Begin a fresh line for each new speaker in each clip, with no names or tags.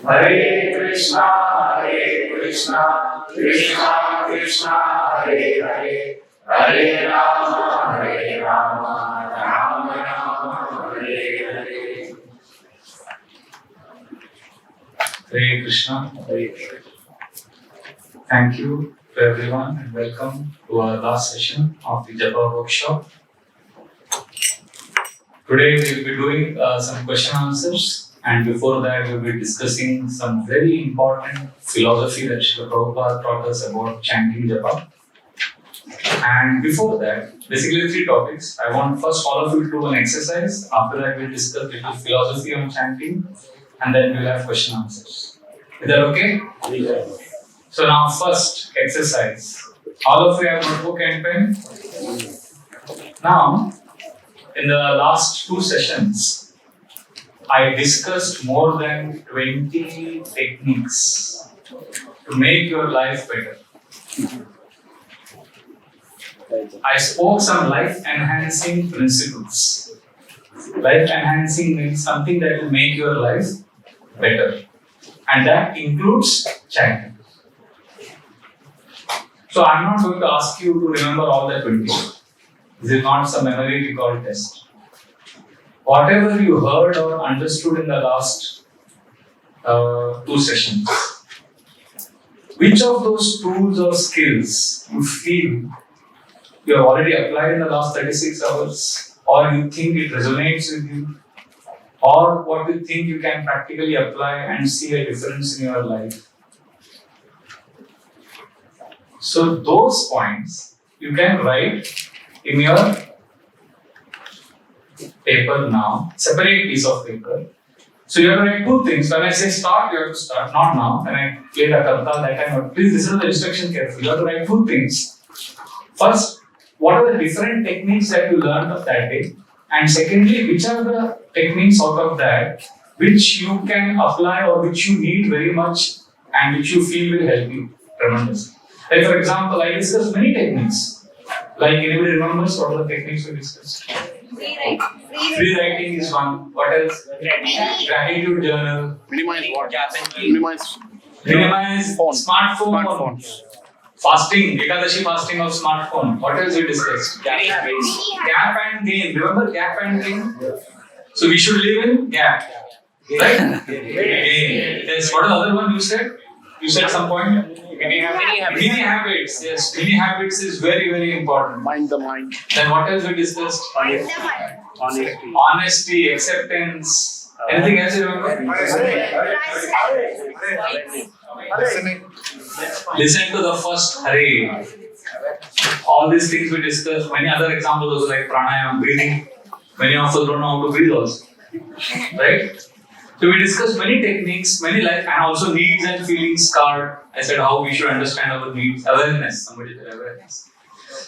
Hare Krishna, Krishna Krishna, Hare Hare, Hare Rama, Rama Rama, Hare Hare. Hare Krishna. Thank you to everyone and welcome to our last session of the Japa workshop. Today we will be doing some question answers, and before that we will be discussing some very important philosophy that Srila Prabhupada taught us about chanting Japa. And before that, basically 3 topics. I want first all of you to do an exercise. After that we'll discuss little philosophy on chanting, and then we'll have question answers. Is that okay?
Yes.
So now first exercise. All of you have notebook and pen? Now, in the last 2 sessions, I discussed more than 20 techniques to make your life better. I spoke some life-enhancing principles. Life-enhancing means something that will make your life better. And that includes chanting. So I'm not going to ask you to remember all the 20. This is not some memory recall test. Whatever you heard or understood in the last 2 sessions, which of those tools or skills you feel you have already applied in the last 36 hours, or you think it resonates with you, or what you think you can practically apply and see a difference in your life? So those points you can write in your paper now, separate piece of paper. So you have to write 2 things. When I say start, you have to start, not now. When I play the karta, that time, please listen to the instruction carefully. You have to write 2 things. First, what are the different techniques that you learned of that day? And secondly, which are the techniques out of that which you can apply or which you need very much and which you feel will help you tremendously. Like for example, I discussed many techniques. Like anybody remembers what are the techniques we discussed? Free writing is one. What else? Gratitude journal.
Minimize what?
Minimize smartphone.
Smartphones.
Fasting, Ekadashi fasting of smartphone. What else we discussed? Gap and gain. Remember gap and gain? So we should live in gap. Right? Gain. Yes. What is the other one you said? You said some point? Mini habits. Yes. Mini habits is very, very important.
Mind the mind.
Then what else we discussed? Honesty, acceptance. Anything else you remember? Listen to the first Hare. All these things we discussed. Many other examples also like pranayama, breathing. Many of us don't know how to breathe also. Right? So we discussed many techniques, many life, and also needs and feelings card. I said how we should understand our needs. Awareness. Somebody said awareness.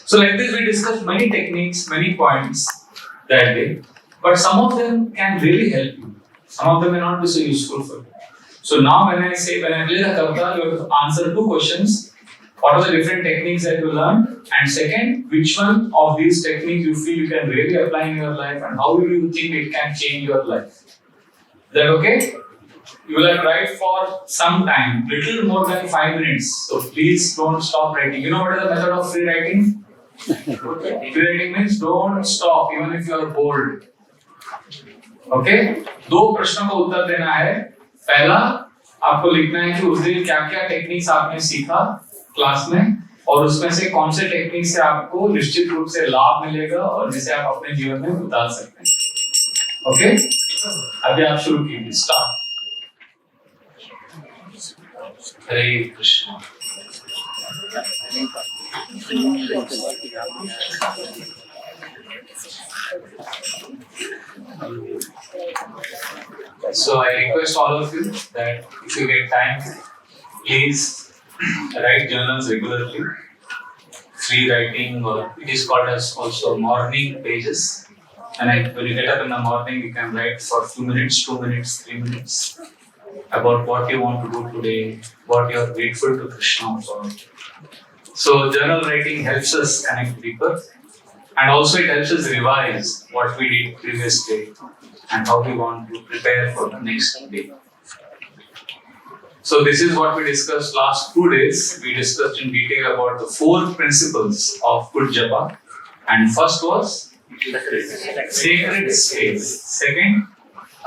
So like this we discussed many techniques, many points that day. But some of them can really help you. Some of them may not be so useful for you. So now when I play the karta, you have to answer 2 questions. What are the different techniques that you learned? And second, which one of these techniques you feel you can really apply in your life and how do you think it can change your life? Is that okay? You will have to write for some time, little more than 5 minutes. So please don't stop writing. You know what is the method of free writing? Free writing means don't stop even if you are bored. Okay? 2 प्रश्नों का उत्तर देना है. पहला, आपको लिखना है कि उस दिन क्या-क्या टेक्निक्स आपने सीखा क्लास में और उसमें से कौन से टेक्निक से आपको निश्चित रूप से लाभ मिलेगा और जिसे आप अपने जीवन में उतार सकते हैं. ओके? अभी आप शुरू कीजिए. Start. Hare Krishna. So I request all of you that if you get time, please write journals regularly. Free writing, or it is called as also morning pages. And when you get up in the morning, you can write for a few minutes, 2 minutes, 3 minutes about what you want to do today, what you are grateful to Krishna for. So journal writing helps us connect deeper, and also it helps us revise what we did previous day and how we want to prepare for the next day. So this is what we discussed last 2 days. We discussed in detail about the 4 principles of good japa. And first was sacred space. Second,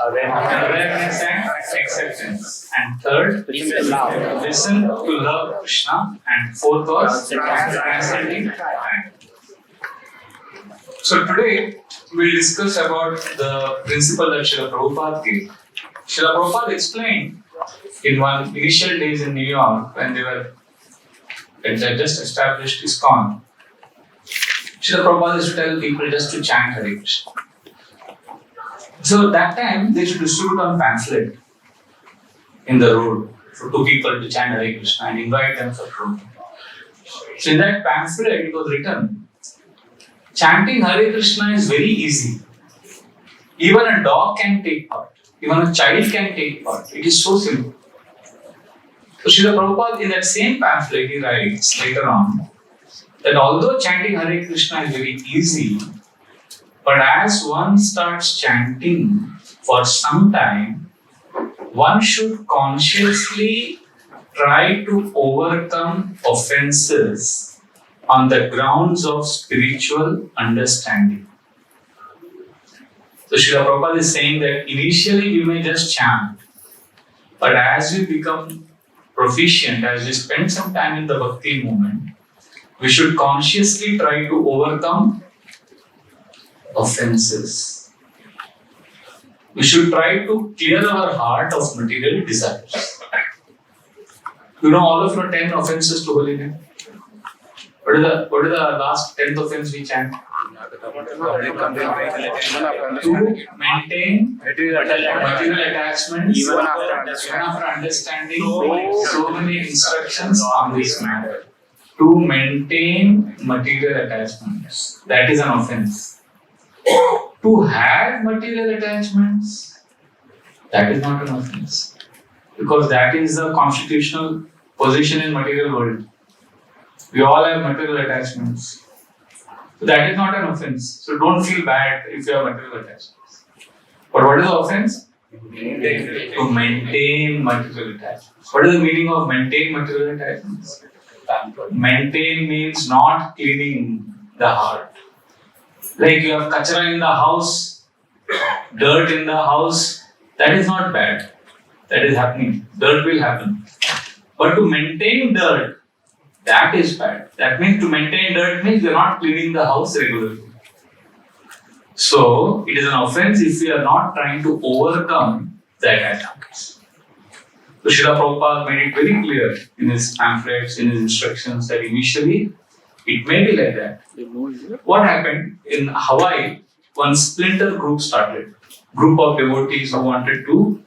awareness and acceptance. And third, listen to love Krishna. And fourth was transcending time. So today we'll discuss about the principle that Srila Prabhupada gave. Srila Prabhupada explained in one initial days in New York when they had just established ISKCON. Srila Prabhupada used to tell people just to chant Hare Krishna. So at that time they should distribute one pamphlet in the road to people to chant Hare Krishna and invite them for program. So in that pamphlet it was written, chanting Hare Krishna is very easy. Even a dog can take part. Even a child can take part. It is so simple. So Srila Prabhupada in that same pamphlet he writes later on that although chanting Hare Krishna is very easy, but as one starts chanting for some time, one should consciously try to overcome offenses on the grounds of spiritual understanding. So Srila Prabhupada is saying that initially we may just chant, but as we become proficient, as we spend some time in the bhakti movement, we should consciously try to overcome offenses. We should try to clear our heart of material desires. You know, all of your 10 offenses to holy name. What is the last 10th offense we chant? To maintain material attachments, even after understanding so many instructions on this matter. To maintain material attachments, that is an offense. To have material attachments, that is not an offense. Because that is the constitutional position in material world. We all have material attachments. So that is not an offense. So don't feel bad if you have material attachments. But what is the offense? To maintain material attachments. What is the meaning of maintain material attachments? Maintain means not cleaning the heart. Like you have kachara in the house, dirt in the house, that is not bad. That is happening. Dirt will happen. But to maintain dirt, that is bad. That means to maintain dirt means you are not cleaning the house regularly. So it is an offense if we are not trying to overcome the attachments. So Srila Prabhupada made it very clear in his pamphlets, in his instructions that initially it may be like that. What happened in Hawaii, one splinter group started. Group of devotees who wanted to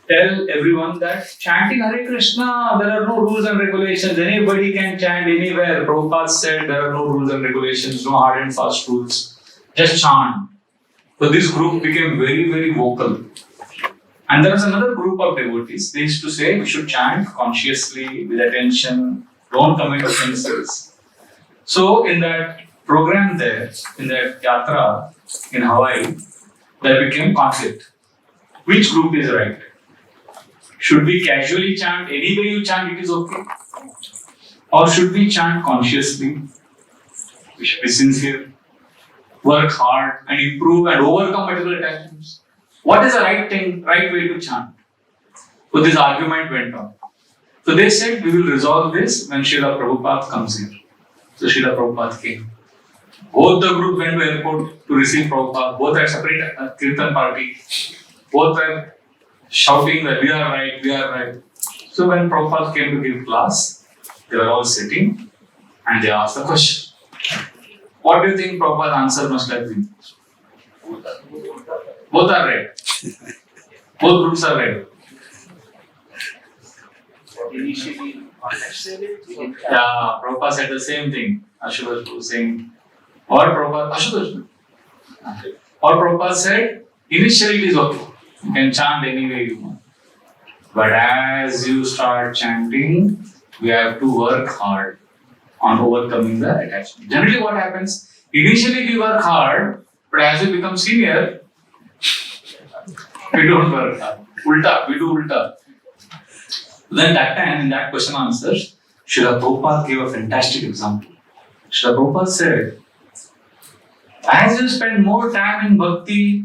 tell everyone that chanting Hare Krishna, there are no rules and regulations. Anybody can chant anywhere. Prabhupada said there are no rules and regulations, no hard and fast rules. Just chant. So this group became very, very vocal. And there was another group of devotees. They used to say we should chant consciously, with attention, don't commit offenses. So in that program there, in that yatra in Hawaii, there became conflict. Which group is right? Should we casually chant? Any way you chant, it is okay. Or should we chant consciously? We should be sincere, work hard and improve and overcome material attachments. What is the right way to chant? So this argument went on. So they said we will resolve this when Srila Prabhupada comes here. So Srila Prabhupada came. Both the group went to airport to receive Prabhupada. Both had separate kirtan party. Both were shouting that we are right, we are right. So when Prabhupada came to give class, they were all sitting and they asked the question. What do you think Prabhupada's answer must have been? Both are right. Both groups are right. Yeah, Prabhupada said the same thing. Ashutosh was saying, or Prabhupada said, initially it is okay. You can chant any way you want. But as you start chanting, we have to work hard on overcoming the attachment. Generally what happens, initially we work hard, but as we become senior, we don't work hard. We do ulta. Then that time, in that question answer, Srila Prabhupada gave a fantastic example. Srila Prabhupada said, as you spend more time in bhakti,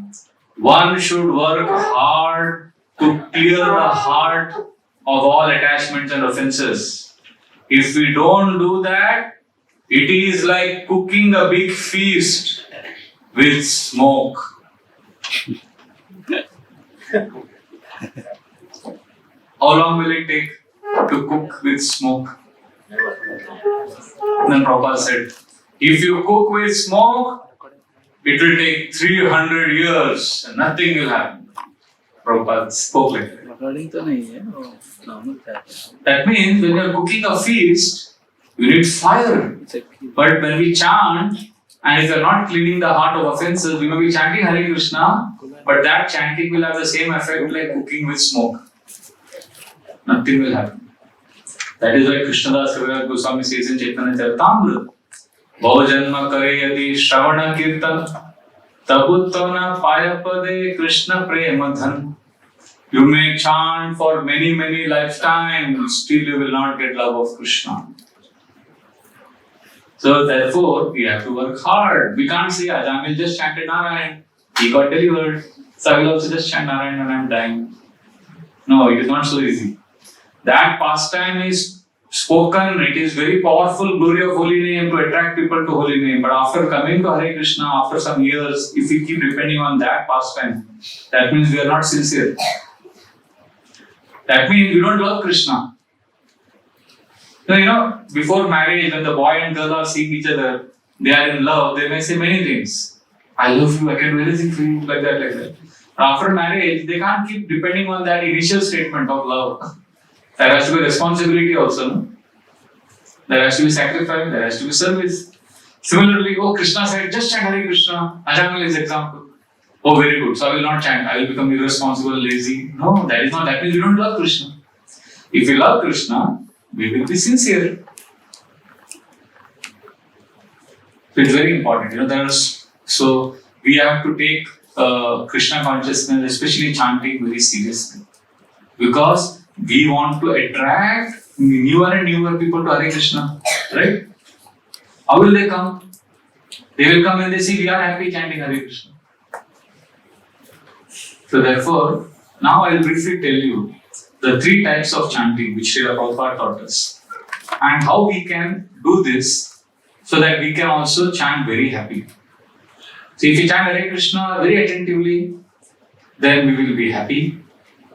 one should work hard to clear the heart of all attachments and offenses. If we don't do that, it is like cooking a big feast with smoke. How long will it take to cook with smoke? Then Prabhupada said, if you cook with smoke, it will take 300 years and nothing will happen. Prabhupada spoke like that. That means when you are cooking a feast, you need fire. But when we chant, and if you are not cleaning the heart of offenses, we may be chanting Hare Krishna, but that chanting will have the same effect like cooking with smoke. Nothing will happen. That is why Krishnadas Kaviraj Goswami says in Chaitanya Charitamrita, Bhava janma kare yadi shravana kirtan, tabuttana payapade Krishna prema dhan. You may chant for many, many lifetimes, still you will not get love of Krishna. So therefore, we have to work hard. We can't say, Ajamil just chanted Narayan, he got delivered. So I will also just chant Narayan when I am dying. No, it is not so easy. That pastime is spoken, it is very powerful glory of holy name to attract people to holy name. But after coming to Hare Krishna, after some years, if we keep depending on that pastime, that means we are not sincere. That means we don't love Krishna. So, before marriage, when the boy and girl are seeing each other, they are in love, they may say many things. I love you, I can do anything for you, like that, like that. After marriage, they can't keep depending on that initial statement of love. There has to be responsibility also. No? There has to be sacrifice, there has to be service. Similarly, Krishna said, just chant Hare Krishna. Ajamil is example. Oh, very good. So I will not chant. I will become irresponsible, lazy. No, that is not. That means we don't love Krishna. If we love Krishna, we will be sincere. So it's very important. So we have to take Krishna consciousness, especially chanting, very seriously. Because we want to attract newer and newer people to Hare Krishna. Right? How will they come? They will come when they see we are happy chanting Hare Krishna. So therefore, now I will briefly tell you the 3 types of chanting which Srila Prabhupada taught us and how we can do this so that we can also chant very happy. So if we chant Hare Krishna very attentively, then we will be happy.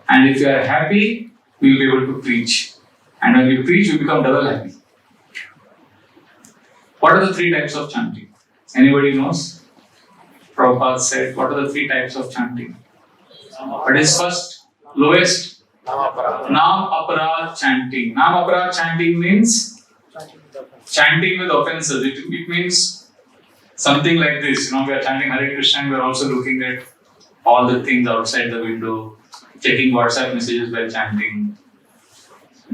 And if we are happy, we will be able to preach. And when we preach, we become double happy. What are the 3 types of chanting? Anybody knows? Prabhupada said, what are the 3 types of chanting? What is first? Lowest? Nam Aparad chanting. Nam Aparad chanting means chanting with offenses. It means something like this. We are chanting Hare Krishna and we are also looking at all the things outside the window, checking WhatsApp messages while chanting,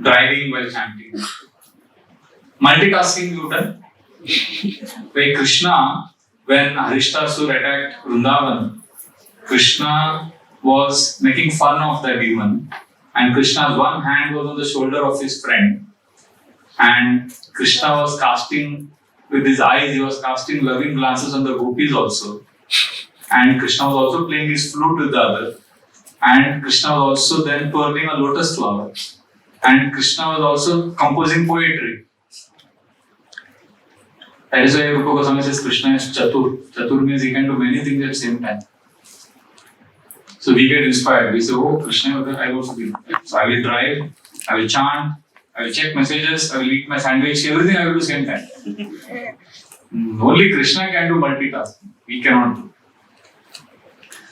driving while chanting. Multitasking you done? Like Krishna, when Arishtasur attacked Vrindavan, Krishna was making fun of the demon, and Krishna's one hand was on the shoulder of his friend, and Krishna was casting with his eyes, he was casting loving glances on the gopis also, and Krishna was also playing his flute with the other, and Krishna was also then twirling a lotus flower, and Krishna was also composing poetry. That is why Rupa Goswami says Krishna is Chatur. Chatur means he can do many things at the same time. So we get inspired. We say, Krishna, I will also do. So I will drive, I will chant, I will check messages, I will eat my sandwich, everything I will do at the same time. Only Krishna can do multitasking. We cannot do.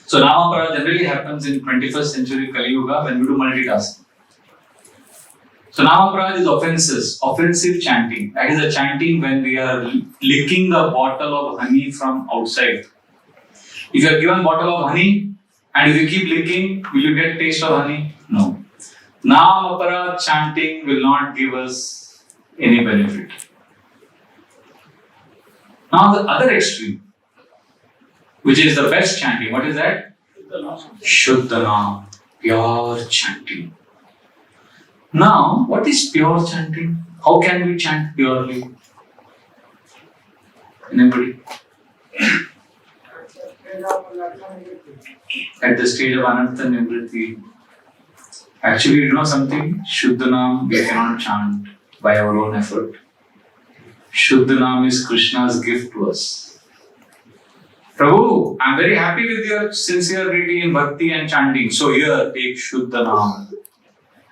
So Namaparad generally happens in 21st century Kali Yuga when we do multitasking. So Namaparad is offenses, offensive chanting. That is a chanting when we are licking the bottle of honey from outside. If you are given bottle of honey, and if you keep licking, will you get taste of honey? No. Namaparad chanting will not give us any benefit. Now the other extreme, which is the best chanting, what is that? Shuddhanam, pure chanting. Now, what is pure chanting? How can we chant purely? Anybody? At the stage of Anartha Nivritti, actually, you know something? Shuddhanam we cannot chant by our own effort. Shuddhanam is Krishna's gift to us. Prabhu, I am very happy with your sincerity in bhakti and chanting. So here, take Shuddhanam.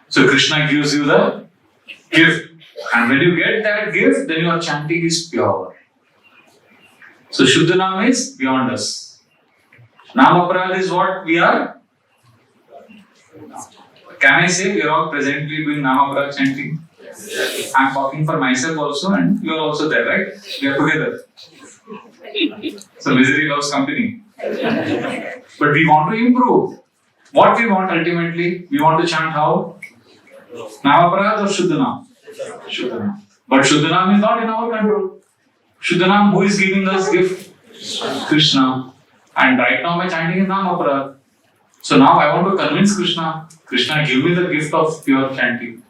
So Krishna gives you the gift. And when you get that gift, then your chanting is pure. So Shuddhanam is beyond us. Namaparad is what we are. Can I say we are all presently doing Namaparad chanting? Yes. I am talking for myself also and you are also there, right? We are together. So misery loves company. But we want to improve. What we want ultimately? We want to chant how? Namaparad or Shuddhanam? Shuddhanam. But Shuddhanam is not in our control. Shuddhanam, who is giving us gift? Krishna. And right now my chanting is Namaparad. So now I want to convince Krishna. Krishna, give me the gift of pure chanting.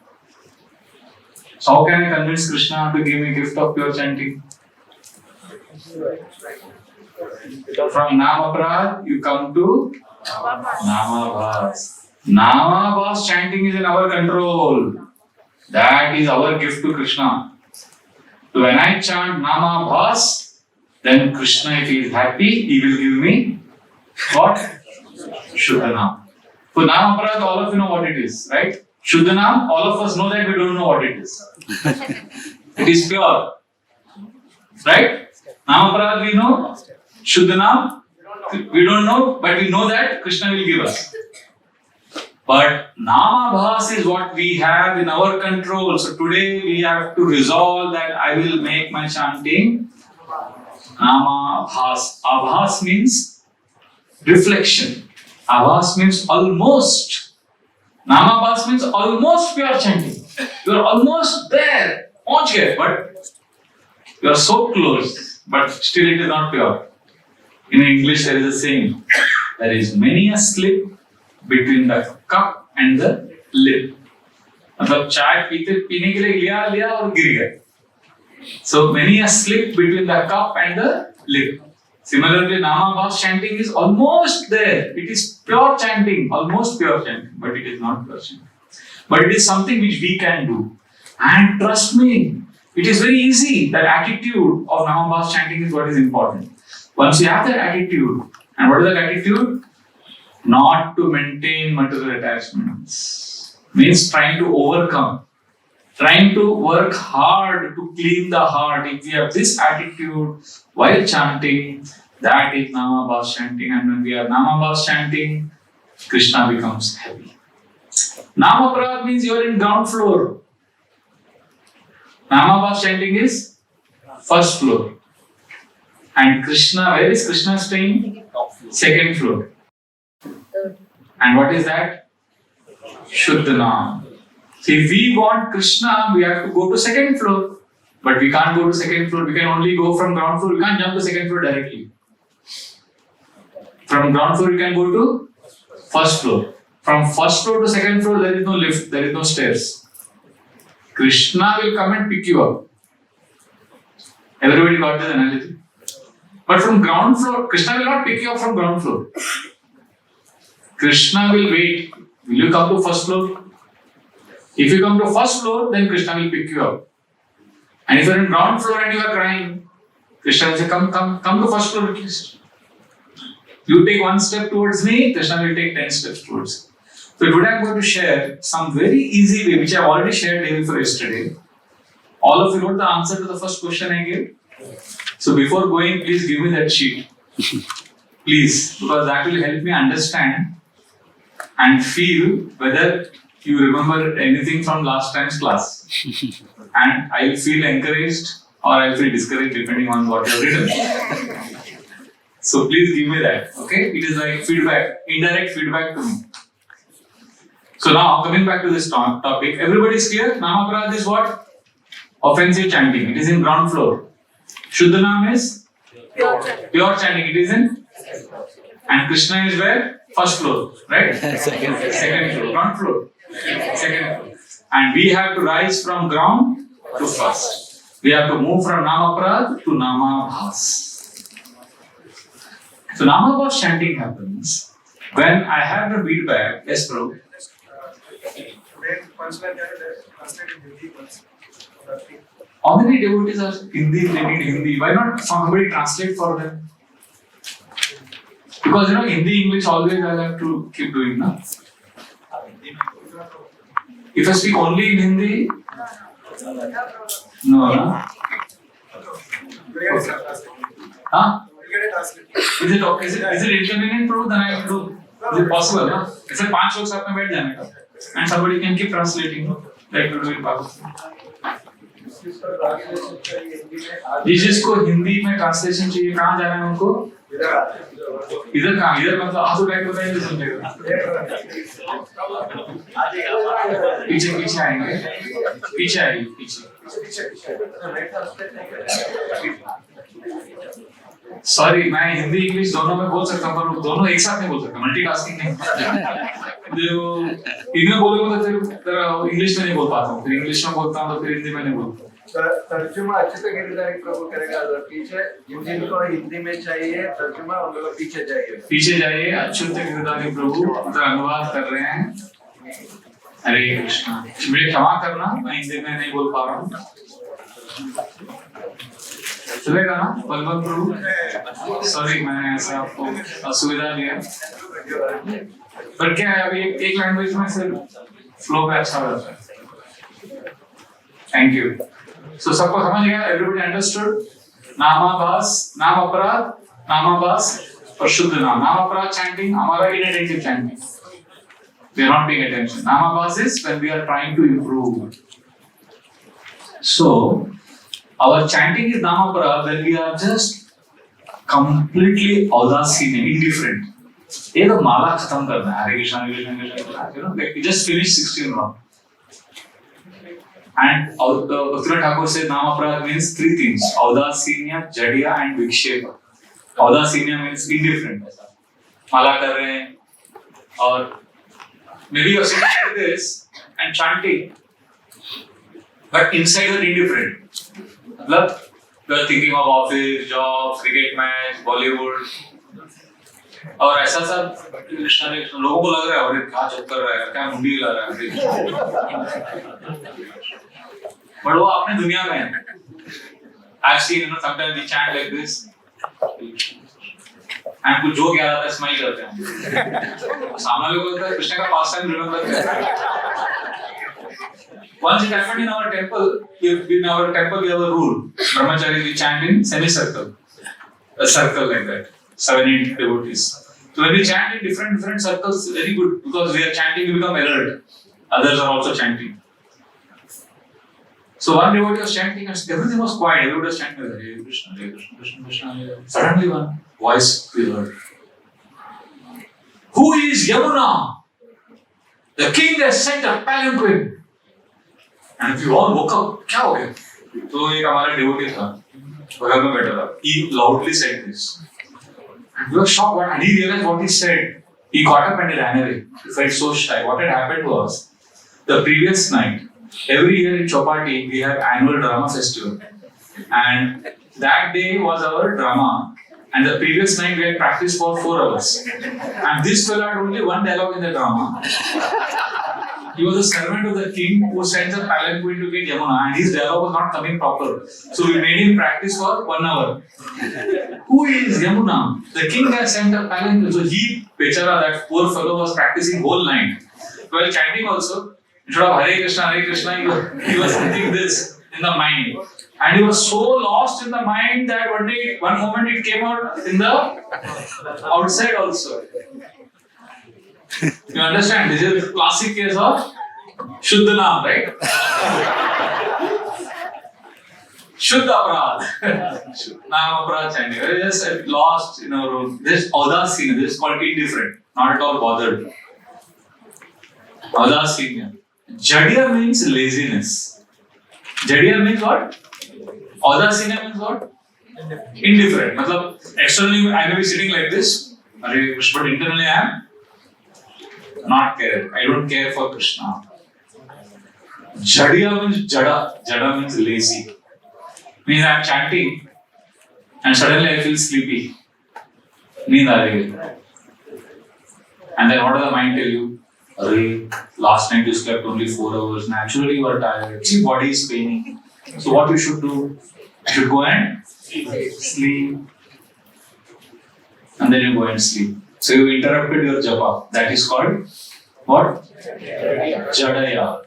So how can I convince Krishna to give me gift of pure chanting? From Namaparad, you come to Namabhas. Namabhas chanting is in our control. That is our gift to Krishna. So when I chant Namabhas, then Krishna, if he is happy, he will give me what? Shuddhanam. So Namaparad, all of you know what it is, right? Shuddhanam, all of us know that we don't know what it is. It is pure. Right? Namaparad we know. Shuddhanam, we don't know, but we know that Krishna will give us. But Namabhas is what we have in our control. So today we have to resolve that I will make my chanting Namabhas. Abhas means reflection. Abhas means almost. Namabhas means almost pure chanting. You are almost there, but you are so close, but still it is not pure. In English there is a saying, there is many a slip between the cup and the lip. मतलब चाय पीने के लिए लिया और गिर गया. So many a slip between the cup and the lip. Similarly, Namabhas chanting is almost there. It is pure chanting, almost pure chanting, but it is not pure chanting. But it is something which we can do. And trust me, it is very easy. That attitude of Namabhas chanting is what is important. Once you have that attitude, and what is that attitude? Not to maintain material attachments. Means trying to overcome. Trying to work hard to clean the heart. If we have this attitude while chanting, that is Namabhas chanting. And when we are Namabhas chanting, Krishna becomes happy. Namaparad means you are in ground floor. Namabhas chanting is first floor. And Krishna, where is Krishna staying? Second floor. And what is that? Shuddhanam. See, if we want Krishna, we have to go to second floor. But we can't go to second floor. We can only go from ground floor. We can't jump to second floor directly. From ground floor, you can go to first floor. From first floor to second floor, there is no lift. There is no stairs. Krishna will come and pick you up. Everybody got this analogy? But from ground floor, Krishna will not pick you up from ground floor. Krishna will wait. Will you come to first floor? If you come to first floor, then Krishna will pick you up. And if you are in ground floor and you are crying, Krishna will say, come to first floor at least. You take one step towards me, Krishna will take 10 steps towards you. So today I am going to share some very easy way, which I have already shared day before yesterday. All of you wrote the answer to the first question I gave. So before going, please give me that sheet. Please, because that will help me understand and feel whether you remember anything from last time's class. And I will feel encouraged or I will feel discouraged depending on what you have written. So please give me that. Okay? It is like feedback, indirect feedback to me. So now coming back to this topic, everybody is clear? Namaparad is what? Offensive chanting. It is in ground floor. Shuddhanam is? Pure chanting. It is in? And Krishna is where? First floor, right? Second floor. Ground floor. Second floor. And we have to rise from ground to first. We have to move from Namaprad to Namabhas. So Namabhas chanting happens when I have the feedback. Yes, bro. How many devotees are Hindi? They need Hindi. Why not somebody translate for them? Because Hindi, English always I have to keep doing now. If I speak only in Hindi, no. Huh? Is it okay? Is it inconvenient, bro? Then I have to do. Is it possible? No? ऐसे 5 लोग साथ में बैठ जाने का, and somebody can keep translating. Like to do in Pakistan. जिसको हिंदी में translation चाहिए कहाँ जाना है उनको? इधर कहाँ? इधर मतलब आंसू टाइप होता है सुनने का। पीछे आएंगे, पीछे आइए, पीछे। सॉरी, मैं हिंदी इंग्लिश दोनों में बोल सकता हूँ, पर दोनों एक साथ नहीं बोल सकता, मल्टीटास्किंग नहीं। जो इनमें बोलोगे तो फिर इंग्लिश में नहीं बोल पाता हूँ, फिर इंग्लिश में बोलता हूँ तो फिर हिंदी में नहीं बोलता।
तर्जुमा अच्छे से गिरधारी प्रभु करेगा, पीछे जिनको हिंदी में चाहिए तर्जुमा उन लोगों पीछे जाइए।
पीछे जाइए, अच्युत गिरधारी प्रभु अनुवाद कर रहे हैं। हरे कृष्णा। मुझे क्षमा करना, मैं हिंदी में नहीं बोल पा रहा हूँ। चलेगा ना बलवंत प्रभु? सॉरी, मैंने ऐसा आपको असुविधा दिया, पर क्या है अभी एक लैंग्वेज में सिर्फ फ्लो पे अच्छा रहता है। Thank you. सो सबको समझ गया? Everybody understood? नामाभास, नाम अपराध, नामाभास और शुद्ध नाम। नाम अपराध चैंटिंग हमारा inattentive chanting, we are not paying attention. Namabhas is when we are trying to improve. So our chanting is Namaprad when we are just completely udasin, indifferent. ये तो माला खत्म करना है, हरे कृष्णा हरे Krishna, you know, like we just finished 16 round. And Bhaktivinoda Thakur said Namaprad means 3 things: Audasinya, Jadiya and Vikshepa. Audasinya means indifferent. माला कर रहे हैं और maybe you're sitting like this and chanting, but inside you're indifferent. मतलब you're thinking of office, job, cricket match, Bollywood, और ऐसा सब कृष्णा लोगों को लग रहा है, अरे क्या जब कर रहा है, क्या मुंडी ला रहा है, बट वो अपने दुनिया में है। I've seen, sometimes we chant like this, and कुछ जोक याद आता है, स्माइल करते हैं। सामने लोग बोलते हैं कृष्ण का पास टाइम रिमेंबर करते हैं। Once it happened in our temple, we have a rule. Brahmachari, we chant in semicircle, a circle like that, 7-8 devotees. So when we chant in different circles, very good, because we are chanting, we become alert. Others are also chanting. So one devotee was chanting, and everything was quiet. Everybody was chanting, Hare Krishna, Hare Krishna, Krishna Krishna, Hare Hare. Suddenly one voice we heard. Who is Yamuna? The king has sent a palanquin. And if you all woke up, क्या हो गया? तो एक हमारा devotee था, बगल में बैठा था. He loudly said this. And we were shocked, and he realized what he said. He got up and he ran away. He felt so shy. What had happened was, the previous night, every year in Chopati, we have annual drama festival. And that day was our drama. And the previous night we had practiced for 4 hours. And this fellow had only one dialogue in the drama. He was a servant of the king who sent the palanquin to get Yamuna, and his dialogue was not coming proper. So we made him practice for 1 hour. Who is Yamuna? The king has sent a palanquin. So he, Bechara, that poor fellow, was practicing whole night. While chanting also, instead of Hare Krishna, he was thinking this in the mind. And he was so lost in the mind that one moment it came out in the outside also. You understand? This is the classic case of Shuddha Naam, right? Shuddha Aparadh. Naam Aparadh chanting. We are just lost in our own. This is Audasina. This is called indifferent. Not at all bothered. Audasina. Jadiya means laziness. Jadiya means what? Audasina means what? Indifferent. मतलब externally I may be sitting like this, but internally I am not care. I don't care for Krishna. Jadiya means jada. Jada means lazy. Means I'm chanting and suddenly I feel sleepy. Neend aa rahi hai. And then what does the mind tell you? Arey, last night you slept only 4 hours. Naturally you are tired. See, body is paining. So what you should do? You should go and sleep. And then you go and sleep. So you interrupted your japa. That is called what? Jadaya.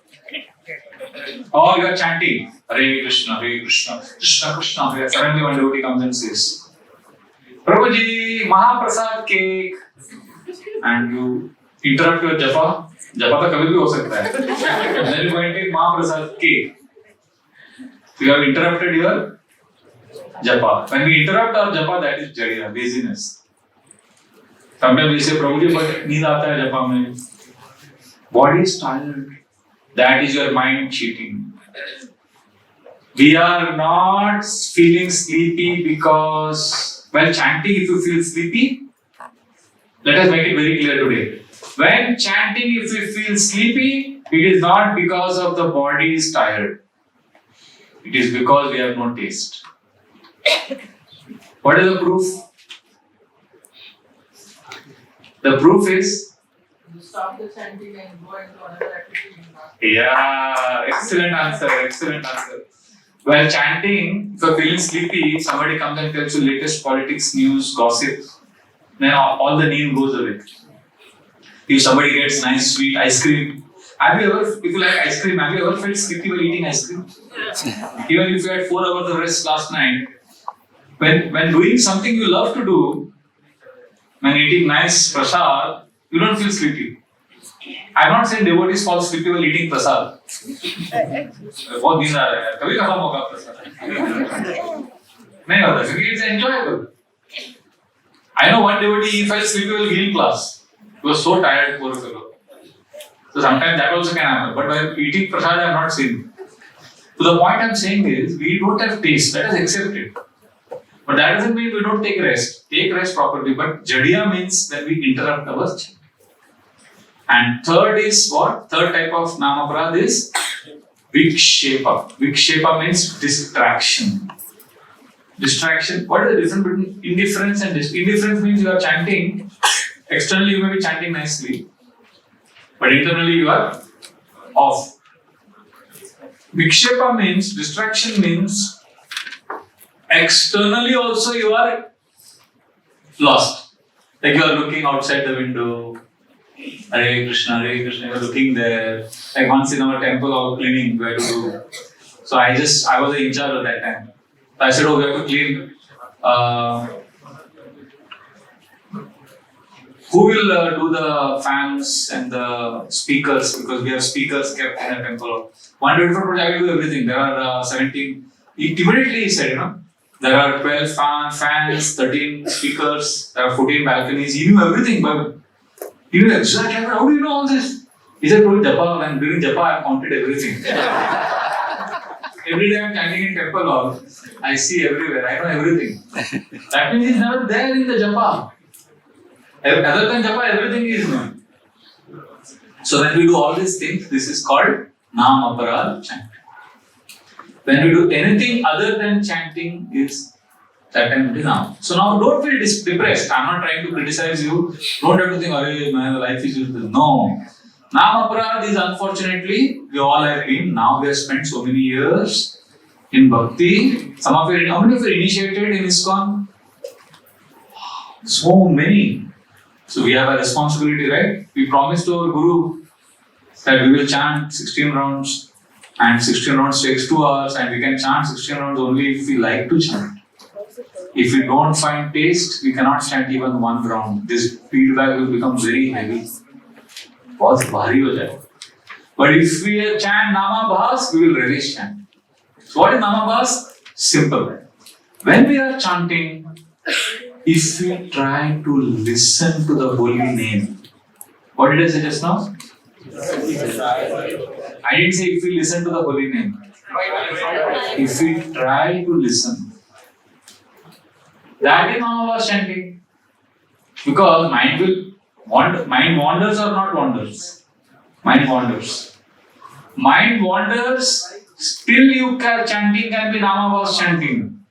Or you are chanting Hare Krishna, Krishna Krishna, Hare. Suddenly one devotee comes and says, Prabhuji, Mahaprasad cake. And you interrupt your japa. Japa तो कभी भी हो सकता है. And then you go and take Mahaprasad cake. You have interrupted your japa. When we interrupt our japa, that is jadiya, laziness. Sometimes we say, Prabhuji, but नींद आता है japa में. Body is tired. That is your mind cheating. We are not feeling sleepy because, while chanting, if you feel sleepy, let us make it very clear today. When chanting, if you feel sleepy, it is not because of the body is tired. It is because we have no taste. What is the proof? The proof is
You stop the chanting and go into another activity.
yeah, excellent answer, excellent answer. While chanting, if you're feeling sleepy, somebody comes and tells you latest politics, news, gossip, then all the need goes away. If somebody gets nice sweet ice cream, have you ever, if you like ice cream, have you ever felt sleepy while eating ice cream? Even if you had 4 hours of rest last night, when doing something you love to do, when eating nice prasad, you don't feel sleepy. I'm not saying devotees fall sleepy while eating prasad. बहुत नींद आ रहा है, कभी खत्म होगा प्रसाद. नहीं होता, क्योंकि it's enjoyable. I know one devotee, he fell sleepy while giving class. He was so tired, poor fellow. So sometimes that also can happen. But while eating prasad, I have not seen. So the point I'm saying is, we don't have taste. Let us accept it. But that doesn't mean we don't take rest. Take rest properly. But jadiya means when we interrupt our chant. And third is what? Third type of namaparad is vikshepa. Vikshepa means distraction. Distraction. What is the difference between indifference and indifference? Means you are chanting. Externally you may be chanting nicely, but internally you are off. Vikshepa means distraction means externally also you are lost. Like you are looking outside the window. Hare Krishna, you are looking there. Like once in our temple, our cleaning, we had to do. So I was in charge at that time. So I said, oh, we have to clean. Who will do the fans and the speakers? Because we have speakers kept in a temple. One day before project, I will do everything. There are 17. Immediately he said, there are 12 fans, 13 speakers, there are 14 balconies. He knew everything, but he knew exactly. How do you know all this? He said, during Japa, and during Japa, I counted everything. Every day I'm chanting in temple hall, I see everywhere, I know everything. That means he's never there in the Japa. Other than Japa, everything is known. So when we do all these things, this is called Namaparad chanting. When we do anything other than chanting, is that time it is Nam. So now don't feel depressed. I'm not trying to criticize you. Don't have to think, oh, my life is useless. No. Namaparad is unfortunately, we all have been. Now we have spent so many years in Bhakti. How many of you are initiated in ISKCON? So many. So we have a responsibility, right? We promised to our Guru that we will chant 16 rounds, and 16 rounds takes 2 hours, and we can chant 16 rounds only if we like to chant. If we don't find taste, we cannot chant even 1 round. This feedback will become very heavy. बहुत भारी हो जाए. But if we chant Namabhas, we will relish chant. So what is Namabhas? Simple. When we are chanting, if we try to listen to the holy name, what did I say just now? I didn't say if we listen to the holy name. If we try to listen, that is Namabhas chanting. Because mind wanders or not wanders? Mind wanders. Mind wanders, still you can chanting can be Namabhas chanting.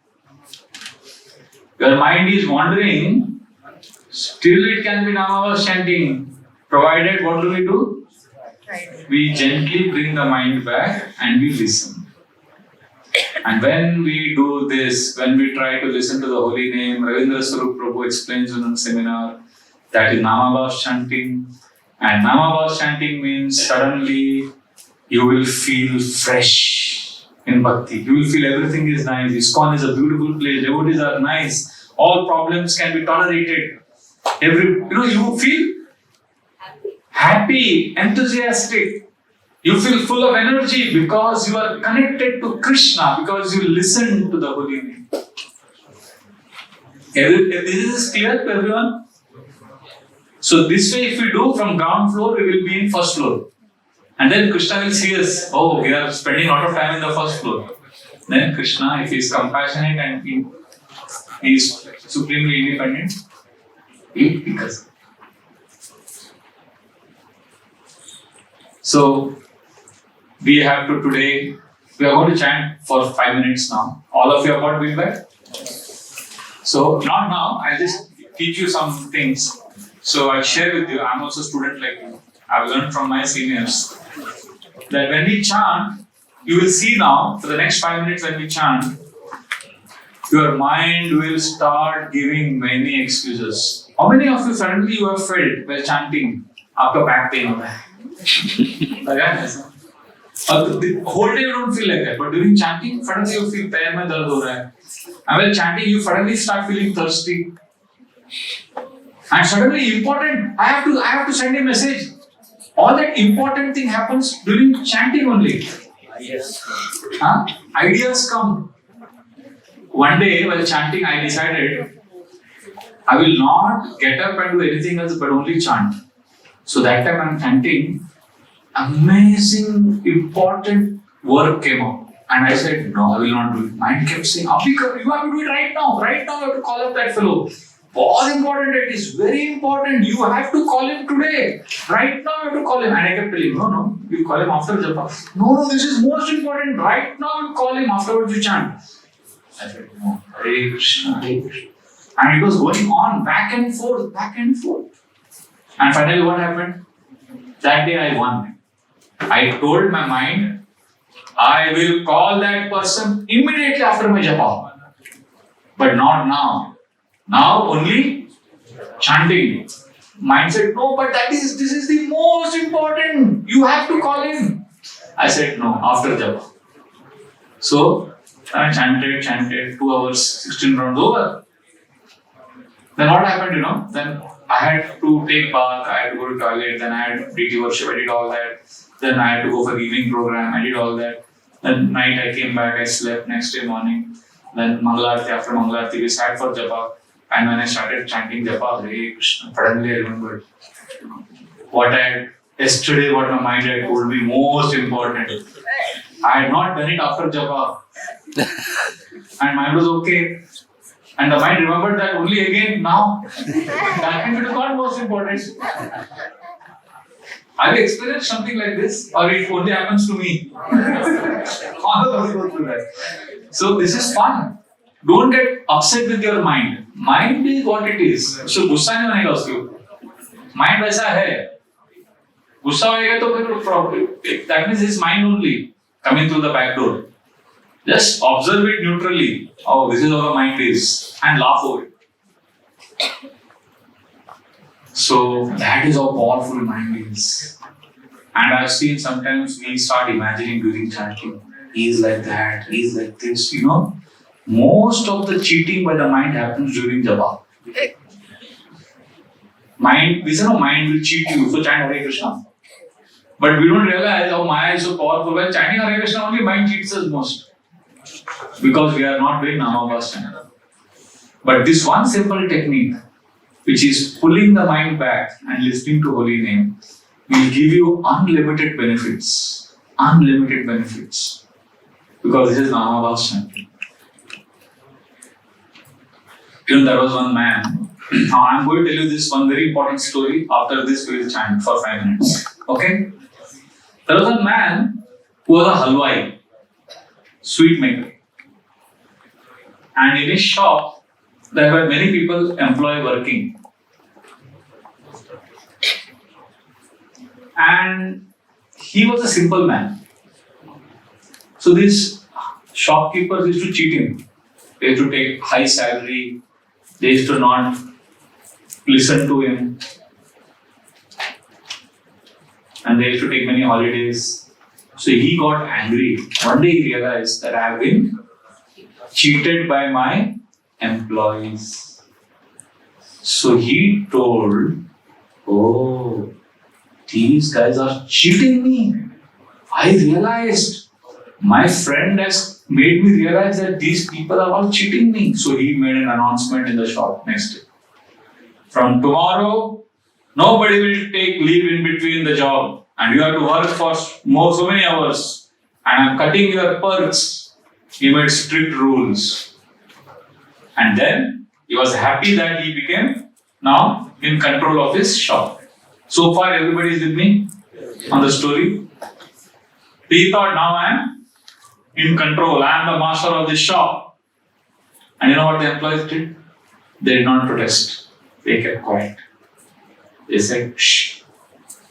Your mind is wandering, still it can be Namabhas chanting. Provided what do? We gently bring the mind back and we listen. And when we do this, when we try to listen to the holy name, Ravindra Swarup Prabhu explains in a seminar that is Namabhas chanting. And Namabhas chanting means suddenly you will feel fresh in bhakti. You will feel everything is nice. ISKCON is a beautiful place. Devotees are nice. All problems can be tolerated. You feel happy, enthusiastic. You feel full of energy because you are connected to Krishna, because you listen to the holy name. This is clear to everyone? So this way, if we do from ground floor, we will be in first floor. And then Krishna will see us. Oh, we are spending a lot of time in the first floor. Then Krishna, if he is compassionate and he is supremely independent, he will pick us. So we have to today, we are going to chant for 5 minutes now. All of you have got feedback? So not now, I'll just teach you some things. So I'll share with you, I'm also a student like you. I've learned from my seniors that when we chant, you will see now, for the next 5 minutes when we chant, your mind will start giving many excuses. How many of you suddenly you have felt while chanting after back pain? The whole day you don't feel like that, but during chanting, suddenly you feel pain mein dard ho raha hai. And while chanting, you suddenly start feeling thirsty. And suddenly important, I have to send a message. All that important thing happens during chanting only.
Yes.
Ideas come. One day while chanting, I decided I will not get up and do anything else but only chant. So that time I'm chanting, amazing, important work came up. And I said, no, I will not do it. Mind kept saying, Abhi, you have to do it right now. Right now you have to call up that fellow. All important, it is very important. You have to call him today. Right now you have to call him. And I kept telling him, no, you call him after japa. No, this is most important. Right now you call him, afterwards you chant. I said, no, Hare Krishna, Hare Krishna. And it was going on back and forth, back and forth. And finally what happened? That day I won. I told my mind, I will call that person immediately after my japa. But not now. Now only chanting. Mind said, no, but this is the most important. You have to call him. I said, no, after japa. So I chanted 2 hours, 16 rounds over. Then what happened, Then I had to take bath, I had to go to toilet, then I had deity worship, I did all that. Then I had to go for the evening program, I did all that. Then night I came back, I slept, next day morning. Then Mangalarti, after Mangalarti we sat for japa. And when I started chanting japa, Hare Krishna, suddenly I remembered yesterday what my mind had told me most important. I had not done it after japa. And mind was okay. And the mind remembered that only again now. That means it is not most important. Have you experienced something like this? Or it only happens to me? All of us go through that. So this is fun. Don't get upset with your mind. Mind is what it is. So गुस्सा नहीं बनेगा उसके ऊपर. Mind वैसा है. गुस्सा होएगा तो फिर problem. That means his mind only coming through the back door. Just observe it neutrally. Oh, this is how the mind is, and laugh over it. So that is how powerful mind is. And I've seen sometimes we start imagining during chanting, he is like that, he is like this. Most of the cheating by the mind happens during japa. We say no, mind will cheat you, so chant Hare Krishna. But we don't realize how Maya is so powerful. When chanting Hare Krishna only, mind cheats us most. Because we are not doing Namabhas chant. But this one simple technique, which is pulling the mind back and listening to holy name, will give you unlimited benefits. Unlimited benefits. Because this is Namabhas chanting. There was one man. Now I am going to tell you this one very important story. After this we will chant for 5 minutes. Okay? There was a man who was a halwai, sweet maker. And in his shop, there were many people employed working. And he was a simple man. So these shopkeepers used to cheat him. They used to take high salary. They used to not listen to him. And they used to take many holidays. So he got angry. One day he realized that I have been cheated by my employees. So he told, oh, these guys are cheating me. I realized my friend has made me realize that these people are all cheating me. So he made an announcement in the shop next day. From tomorrow, nobody will take leave in between the job. And you have to work for so many hours. And I'm cutting your perks. He made strict rules. And then he was happy that he became now in control of his shop. So far, everybody is with me on the story. He thought, now I am in control. I am the master of this shop. And you know what the employees did? They did not protest. They kept quiet. They said, shh,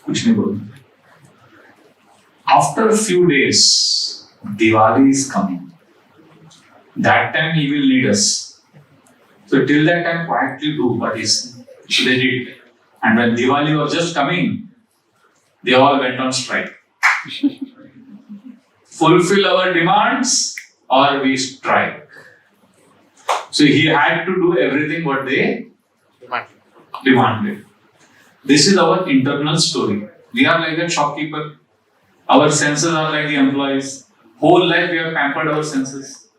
kuch nahi bolna. After a few days, Diwali is coming. That time he will need us. So till that time, quietly do what is. So they did. And when Diwali was just coming, they all went on strike. Fulfill our demands or we strike. So he had to do everything what they demanded. This is our internal story. We are like that shopkeeper. Our senses are like the employees. Whole life we have pampered our senses.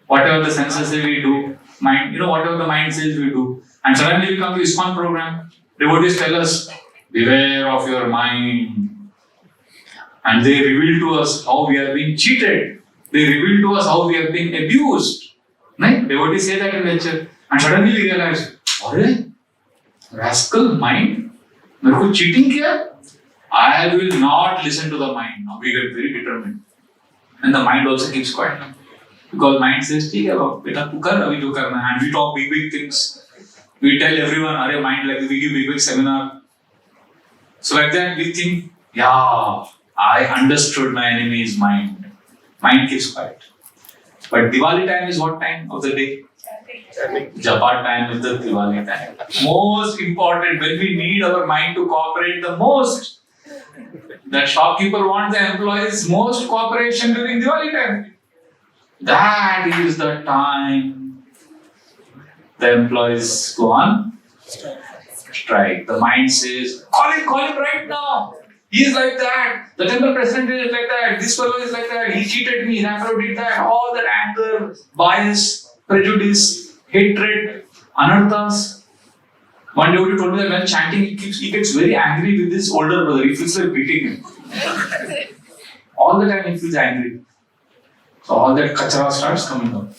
Whatever the senses say we do, mind, whatever the mind says we do. And suddenly we come to ISKCON program. Devotees tell us, beware of your mind. And they reveal to us how we are being cheated. They reveal to us how we are being abused. Right? Devotees say that in lecture. And suddenly we realize, अरे, rascal mind, मेरे को cheating किया? I will not listen to the mind. Now we get very determined. And the mind also keeps quiet. Because mind says, ठीक है बाप, बेटा तू कर अभी जो करना है. And we talk big things. We tell everyone, अरे mind, like we give big seminar. So like that we think, yeah, I understood my enemy's mind. Mind keeps quiet. But Diwali time is what time of the day? Japa time is the Diwali time. Most important, when we need our mind to cooperate the most. That shopkeeper wants the employees most cooperation during Diwali time. That is the time the employees go on strike. The mind says, call him right now. He is like that. The temple president is like that. This fellow is like that. He cheated me. That fellow did that. All that anger, bias, prejudice, hatred, anarthas. One devotee told me that when chanting, he gets very angry with his older brother. He feels like beating him. All the time he feels angry. So all that kachara starts coming up.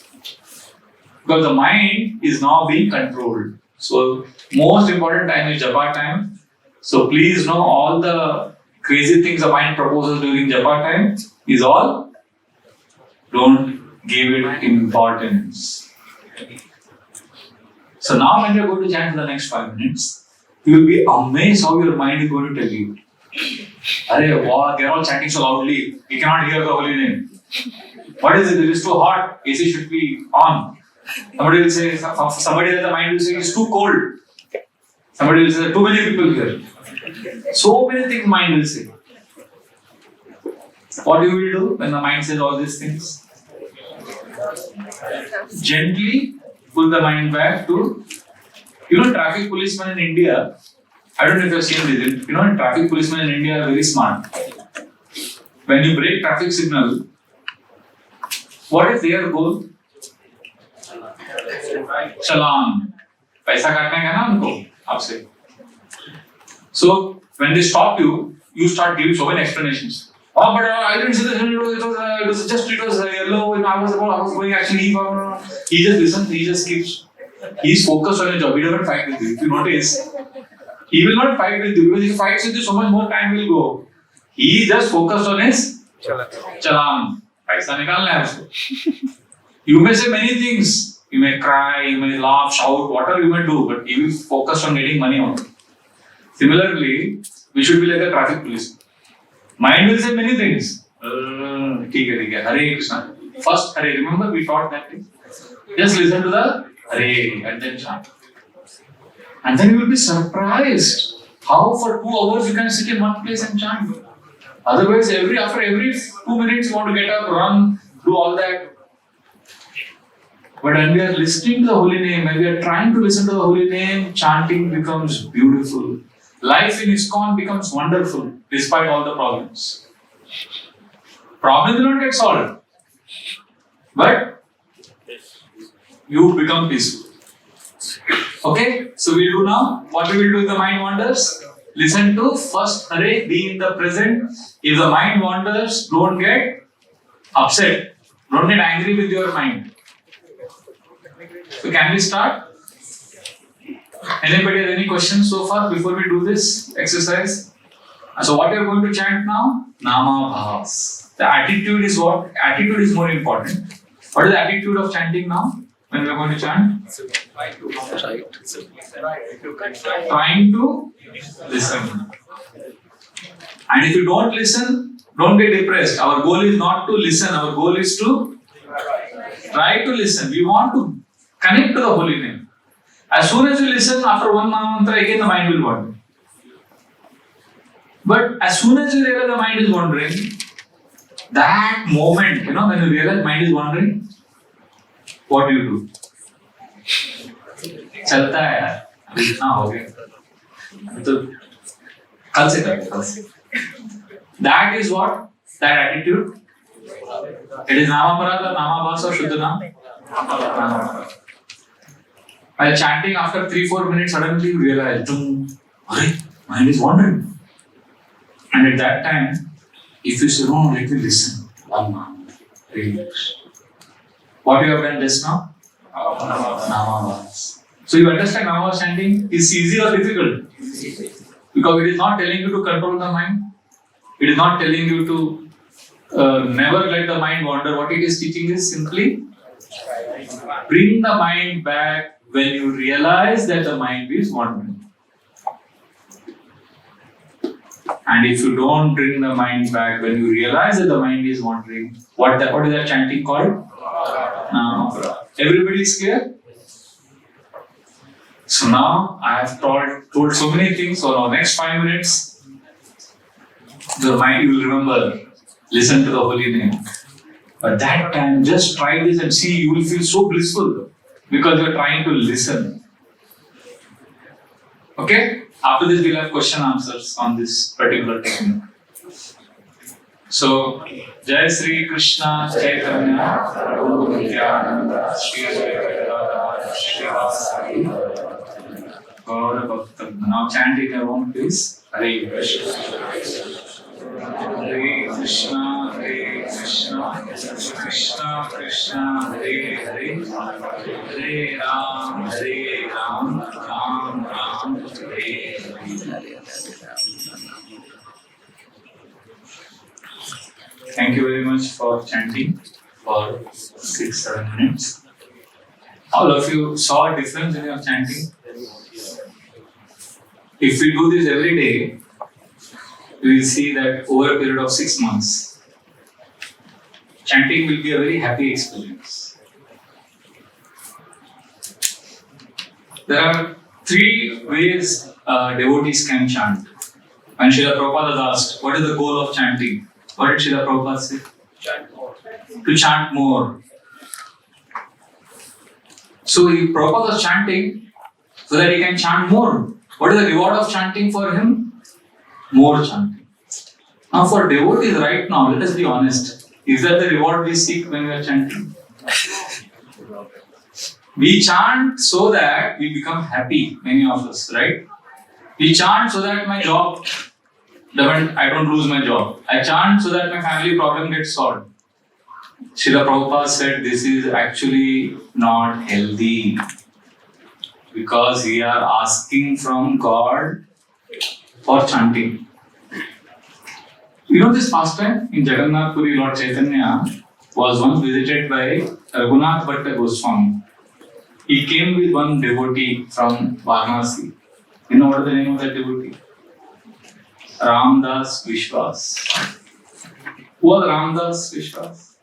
Because the mind is now being controlled. So most important time is japa time. So please know all the crazy things the mind proposes during japa time is all, don't give it importance. So now when you are going to chant for the next 5 minutes, you will be amazed how your mind is going to tell you. Arey, wow, they are all chanting so loudly, we cannot hear the holy name. What is it? It is too hot, AC should be on. Somebody will say, somebody at the mind will say, it's too cold. Somebody will say, too many people here. So many things mind will say. What you will do when the mind says all these things? Gently pull the mind back to, traffic policemen in India. I don't know if you have seen this. Traffic policemen in India are very smart. When you break traffic signal, what is their goal? Chalan. पैसा काटने का ना उनको आपसे. So when they stop you, you start giving so many explanations. Oh, but I didn't see this. It was yellow. I was going actually. He just listens. He just keeps. He's focused on his job. He doesn't fight with you. If you notice, he will not fight with you because if he fights with you, so much more time will go. He just focused on his Chalan. पैसा निकालना है उसको. You may say many things. You may cry, you may laugh, shout, whatever you may do, but you will focus on getting money out. Similarly, we should be like a traffic police. Mind will say many things. ठीक है. Hare Krishna. First Hare. Remember we taught that thing. Just listen to the Hare and then chant. And then you will be surprised how for 2 hours you can sit in one place and chant. Otherwise, after every 2 minutes you want to get up, run, do all that. But when we are listening to the holy name, when we are trying to listen to the holy name, chanting becomes beautiful. Life in ISKCON becomes wonderful despite all the problems. Problems will not get solved. But you become peaceful. Okay? So we do now. What we will do if the mind wanders? Listen to first Hare, be in the present. If the mind wanders, don't get upset. Don't get angry with your mind. So can we start? Anybody has any questions so far before we do this exercise? So what you are going to chant now? Nama Bhavas. The attitude is what? Attitude is more important. What is the attitude of chanting now? When we are going to chant? Trying to listen. And if you don't listen, don't get depressed. Our goal is not to listen. Our goal is to try to listen. We want to connect to the holy name. As soon as you listen, after one mantra, again the mind will wander. But as soon as you realize the mind is wandering, that moment, when you realize mind is wandering, what do you do? चलता है यार, अभी इतना हो गया, तो कल से करेंगे. That is what? That attitude. It is Namaparada, Namabhasa, Shuddha Nam. While chanting, after 3-4 minutes, suddenly you realize, mind is wandering. And at that time, if you say, no, let me listen, one mantra, relax. What you have done just now? Namabhasa. So you understand Namabhasa chanting is easy or difficult? Because it is not telling you to control the mind. It is not telling you to never let the mind wander. What it is teaching is simply bring the mind back when you realize that the mind is wandering. And if you don't bring the mind back when you realize that the mind is wandering, what is that chanting called? Namapara. Everybody is clear? So now I have told so many things. So now next 5 minutes, the mind will remember, listen to the holy name. But that time, just try this and see, you will feel so blissful because you are trying to listen. Okay? After this, we'll have question answers on this particular technique. So, Jai Sri Krishna Chaitanya Prabhu Nityananda Shri Advaita Shri Vasari Gaura Bhakta. Now chant in your own place. Hare Krishna. Hare Krishna, Hare Krishna, Krishna Krishna, Hare Hare, Hare Ram, Ram Ram, Hare Hare. Thank you very much for chanting for 6-7 minutes. All of you saw a difference in your chanting. If we do this every day, we will see that over a period of 6 months, chanting will be a very happy experience. There are 3 ways devotees can chant. When Srila Prabhupada asked, what is the goal of chanting? What did Srila Prabhupada say?
Chant more.
To chant more. So Prabhupada was chanting so that he can chant more. What is the reward of chanting for him? More chanting. Now for devotees right now, let us be honest. Is that the reward we seek when we are chanting? We chant so that we become happy, many of us, right? We chant so that my job I don't lose my job. I chant so that my family problem gets solved. Srila Prabhupada said this is actually not healthy because we are asking from God for chanting. You know this pastime in Jagannath Puri, Lord Chaitanya was once visited by Raghunath Bhatta Goswami. He came with one devotee from Varanasi. You know what is the name of that devotee? Ramdas Vishwas. Who was Ramdas Vishwas?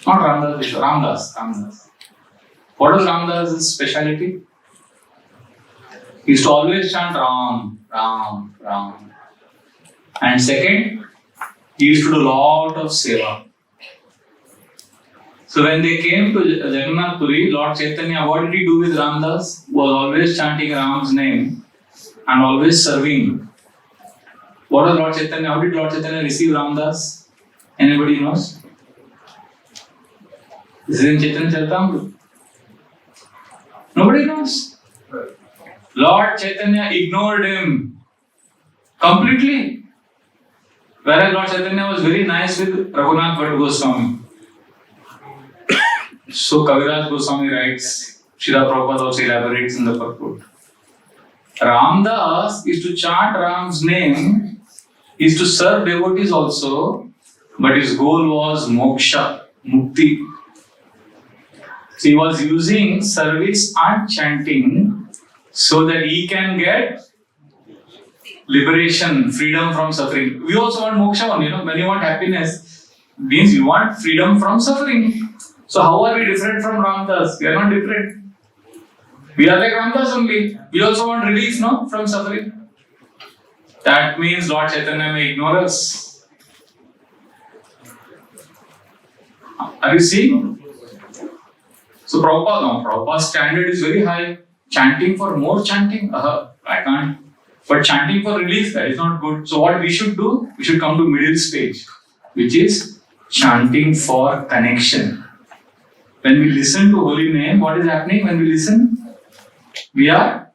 Not Ramdas Vishwas, Ramdas. What was Ramdas' speciality? He used to always chant Ram, Ram, Ram. And second, he used to do a lot of seva. So when they came to Jagannath Puri, Lord Chaitanya, what did he do with Ramdas? Was always chanting Ram's name and always serving. What was Lord Chaitanya? How did Lord Chaitanya receive Ramdas? Anybody knows? This is in Chaitanya Charitamrita. Nobody knows. Lord Chaitanya ignored him completely. Whereas Lord Chaitanya was very nice with Raghunath Bhatta Goswami. So Kaviraj Goswami writes, Srila Prabhupada also elaborates in the purport. Ramdas is to chant Ram's name, is to serve devotees also, but his goal was moksha, mukti. So he was using service and chanting so that he can get liberation, freedom from suffering. We also want moksha, when you want happiness, means you want freedom from suffering. So how are we different from Ramdas? We are not different. We are like Ramdas only. We also want relief, from suffering. That means Lord Chaitanya may ignore us. Are you seeing? So Prabhupada's standard is very high. Chanting for more chanting, I can't. But chanting for relief, that is not good. So what we should do? We should come to middle stage, which is chanting for connection. When we listen to holy name, what is happening when we listen? We are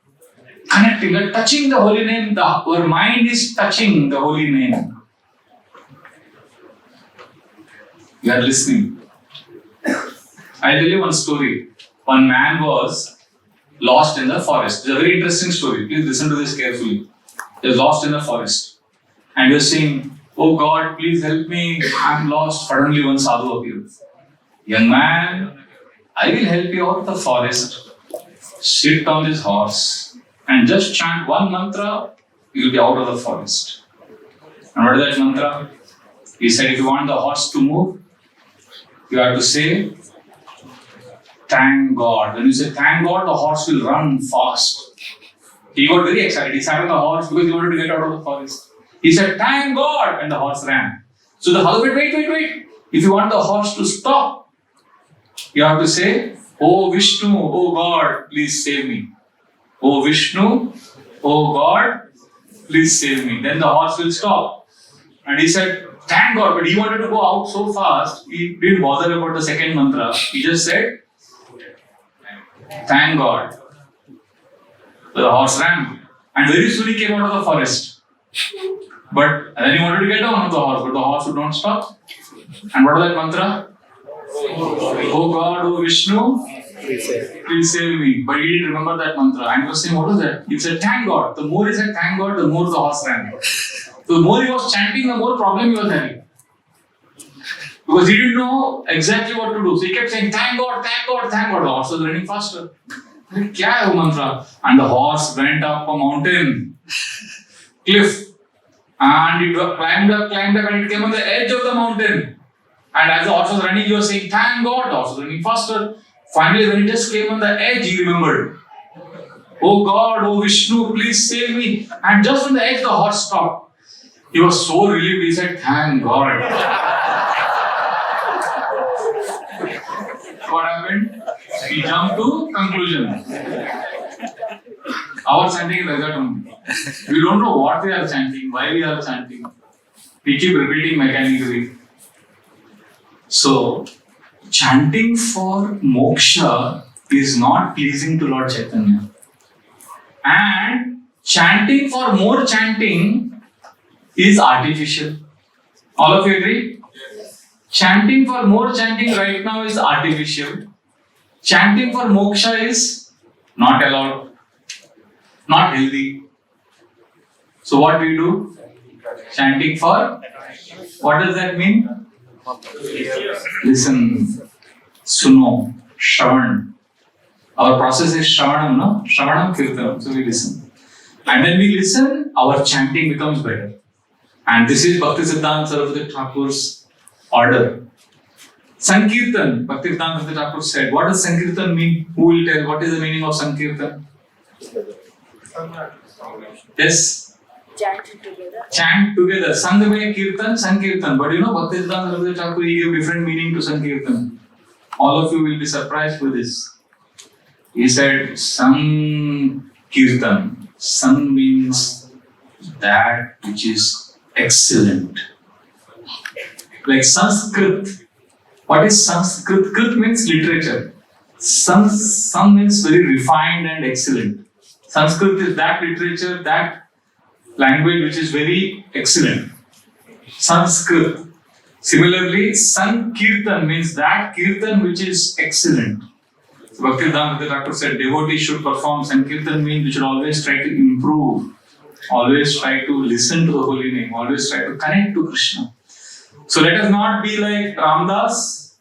connecting, we are touching the holy name. Our mind is touching the holy name. We are listening. I'll tell you one story. One man was lost in the forest. It's a very interesting story. Please listen to this carefully. He was lost in the forest. And he was saying, "Oh God, please help me. I'm lost." Suddenly one sadhu appeared. "Young man, I will help you out of the forest. Sit on this horse and just chant one mantra, you will be out of the forest." And what is that mantra? He said, if you want the horse to move, you have to say, "Thank God." When you say "thank God," the horse will run fast. He got very excited. He sat on the horse because he wanted to get out of the forest. He said, "Thank God," and the horse ran. So the horse said, wait. If you want the horse to stop, you have to say, "Oh Vishnu, oh God, please save me. Oh Vishnu, oh God, please save me." Then the horse will stop. And he said, "Thank God," but he wanted to go out so fast, he didn't bother about the second mantra. He just said, "Thank God." So the horse ran. And very soon he came out of the forest. But then he wanted to get down on the horse, but the horse would not stop. And what was that mantra? "Oh God, oh Vishnu, please save me." But he didn't remember that mantra. And he was saying, what was that? He said, "Thank God." The more he said "thank God," the more the horse ran. So the more he was chanting, the more problem he was having. Because he didn't know exactly what to do. So he kept saying, "Thank God, thank God, thank God." The horse was running faster. Kya hai wo mantra? And the horse went up a mountain, cliff. And it climbed up, and it came on the edge of the mountain. And as the horse was running, he was saying, "Thank God." The horse was running faster. Finally, when it just came on the edge, he remembered, "Oh God, oh Vishnu, please save me." And just on the edge, the horse stopped. He was so relieved, he said, "Thank God." What happened? He jumped to conclusion. Our chanting is like that only. We don't know what we are chanting, why we are chanting. We keep repeating mechanically. So, chanting for moksha is not pleasing to Lord Chaitanya. And chanting for more chanting is artificial. All of you agree? Chanting for more chanting right now is artificial. Chanting for moksha is not allowed, not healthy. So what we do? Chanting for? What does that mean? Listen. Suno. Shravan. Our process is Shravanam, no? Shravanam Kirtanam. So we listen. And when we listen, our chanting becomes better. And this is Bhaktisiddhanta Saraswati Thakur's order. Sankirtan, Bhaktisiddhanta Saraswati Thakur said. What does Sankirtan mean? Who will tell? What is the meaning of Sankirtan? Yes.
Chant together.
Chant together. Sang mein Kirtan, Sankirtan. But you know, Bhaktisiddhanta Saraswati Thakur, he gave different meaning to Sankirtan. All of you will be surprised with this. He said, Sankirtan. Sang means that which is excellent. Like Sanskrit. What is Sanskrit? Krit means literature. Sang means very refined and excellent. Sanskrit is that literature, that language which is very excellent. Sanskrit. Similarly, Sankirtan means that Kirtan which is excellent. So Bhaktisiddhanta Thakur said devotees should perform Sankirtan means we should always try to improve, always try to listen to the holy name, always try to connect to Krishna. So let us not be like Ramdas,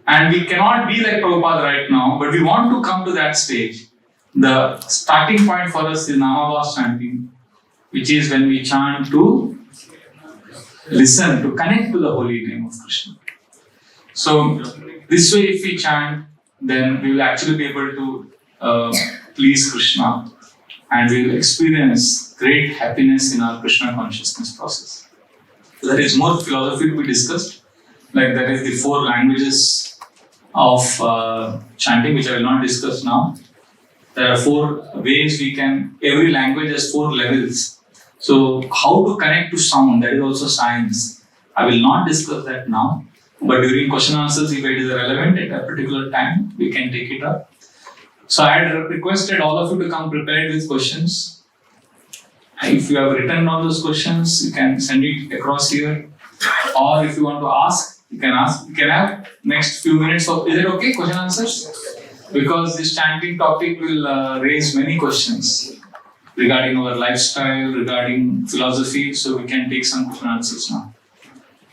and we cannot be like Prabhupada right now, but we want to come to that stage. The starting point for us is Namabhas chanting, which is when we chant to listen, to connect to the holy name of Krishna. So this way if we chant, then we will actually be able to please Krishna, and we will experience great happiness in our Krishna consciousness process. There is more philosophy to be discussed, like that is the 4 languages of chanting, which I will not discuss now. There are 4 ways we can, every language has 4 levels. So how to connect to sound, that is also science. I will not discuss that now, but during question answers, if it is relevant at a particular time, we can take it up. So I had requested all of you to come prepared with questions. If you have written all those questions, you can send it across here. Or if you want to ask, you can ask. You can have next few minutes of, is it okay, question answers? Because this chanting topic will raise many questions regarding our lifestyle, regarding philosophy. So we can take some question answers now.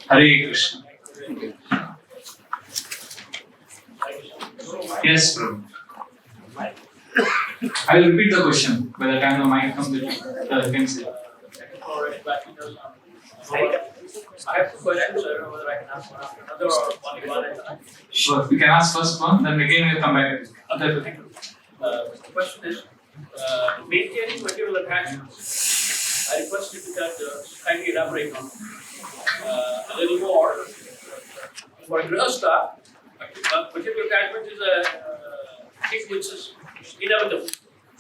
Hare Krishna. Yes, Prabhu. I will repeat the question by the time the mic comes. You can say.
I have 2 questions. I don't know whether I can ask one after another or only one at a time.
Sure. We can ask first one, then again we'll come back. Other thing.
The question is maintaining material attachments. I request you to kindly elaborate on a little more. For Grihastha, material attachment is a thing which is inevitable.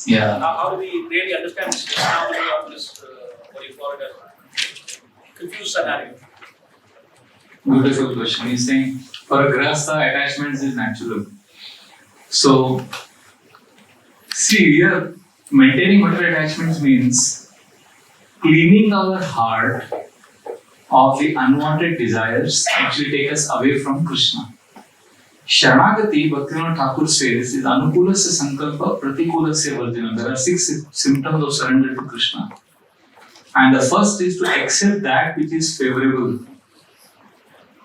Yeah.
How do we really understand this phenomenon of this, what do you call it, as confused scenario?
Beautiful question. He's saying for a grihastha, attachments is natural. So, see here, maintaining material attachments means cleaning our heart of the unwanted desires actually take us away from Krishna. Sharanagati, Bhaktivinoda Thakur says, is Anukulasya Sankalpa Pratikulasya Vardhana. There are 6 symptoms of surrender to Krishna. And the first is to accept that which is favorable.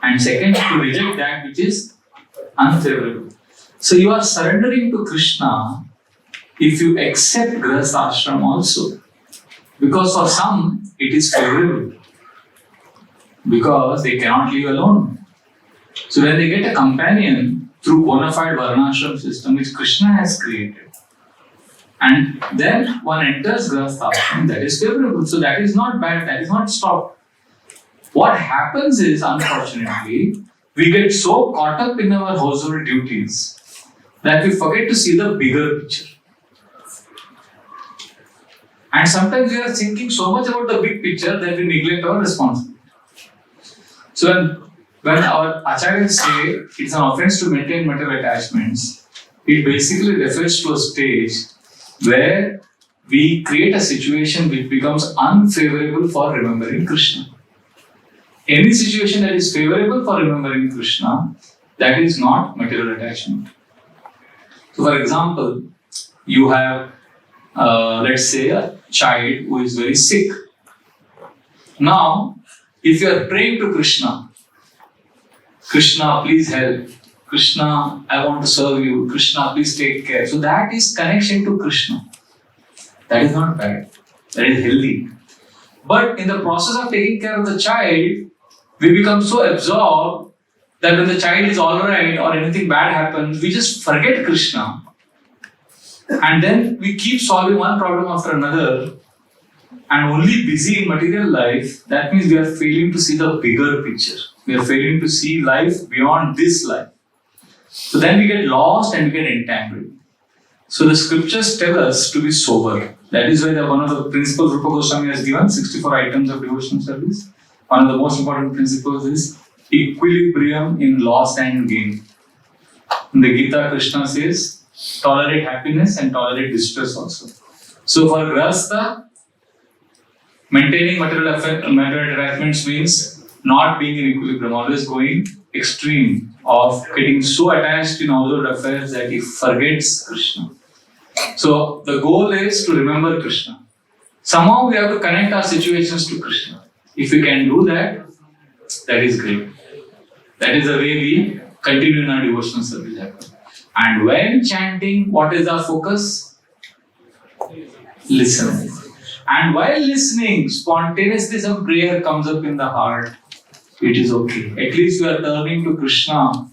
And second, to reject that which is unfavorable. So you are surrendering to Krishna if you accept Grihastha ashram also. Because for some, it is favorable. Because they cannot live alone. So when they get a companion through bona fide varnashram system which Krishna has created, and then one enters Grihastha ashram, that is favorable. So that is not bad, that is not stopped. What happens is, unfortunately, we get so caught up in our household duties that we forget to see the bigger picture. And sometimes we are thinking so much about the big picture that we neglect our responsibility. So when our acharyas say it's an offense to maintain material attachments, it basically refers to a stage where we create a situation which becomes unfavorable for remembering Krishna. Any situation that is favorable for remembering Krishna, that is not material attachment. So for example, you have, let's say, a child who is very sick. Now, if you are praying to Krishna, Krishna, please help. Krishna, I want to serve you. Krishna, please take care. So that is connection to Krishna. That is not bad. That is healthy. But in the process of taking care of the child, we become so absorbed that when the child is alright or anything bad happens, we just forget Krishna. And then we keep solving one problem after another and only busy in material life. That means we are failing to see the bigger picture. We are failing to see life beyond this life. So then we get lost and we get entangled. So the scriptures tell us to be sober. That is why one of the principles Rupa Goswami has given, 64 items of devotional service. One of the most important principles is equilibrium in loss and gain. In the Gita, Krishna says, tolerate happiness and tolerate distress also. So for Grahastha, maintaining material attachments means not being in equilibrium, always going extreme of getting so attached in all those affairs that he forgets Krishna. So the goal is to remember Krishna. Somehow we have to connect our situations to Krishna. If we can do that, that is great. That is the way we continue in our devotional service. And when chanting, what is our focus? Listen. And while listening, spontaneously some prayer comes up in the heart. It is okay. At least we are turning to Krishna.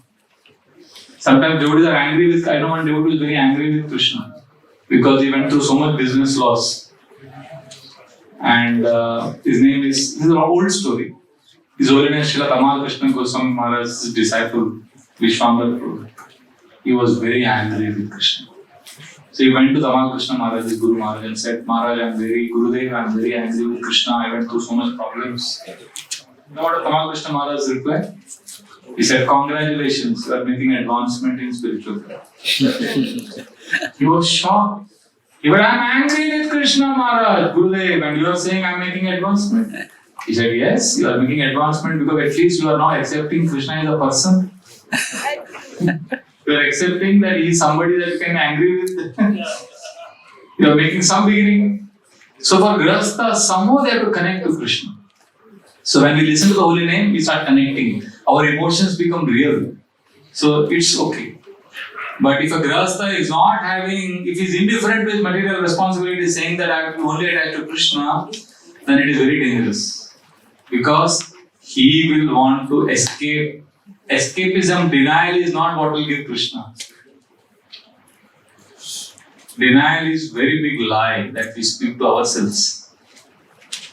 Sometimes devotees are angry with, I know one devotee is very angry with Krishna because he went through so much business loss. And his name is, this is an old story. His Holiness Srila Tamal Krishna Goswami Maharaj's disciple, Vishwambar Prabhu. He was very angry with Krishna. So he went to Tamal Krishna Maharaj, his Guru Maharaj, and said, Maharaj, Gurudev, I'm very angry with Krishna. I went through so much problems. You know what Tamal Krishna Maharaj replied? He said, congratulations, you are making advancement in spiritual life. He was shocked. He said, I'm angry with Krishna Maharaj, Gurudev, and you are saying I'm making advancement. He said, yes, you are making advancement because at least you are now accepting Krishna as a person. You are accepting that he is somebody that you can be angry with. You are making some beginning. So for Grahastha, somehow they have to connect to Krishna. So when we listen to the holy name, we start connecting. Our emotions become real. So it's okay. But if a Grahastha is not having, if he is indifferent with material responsibility, saying that I have to only attach to Krishna, then it is very dangerous. Because he will want to escape. Escapism, denial is not what will give Krishna. Denial is very big lie that we speak to ourselves.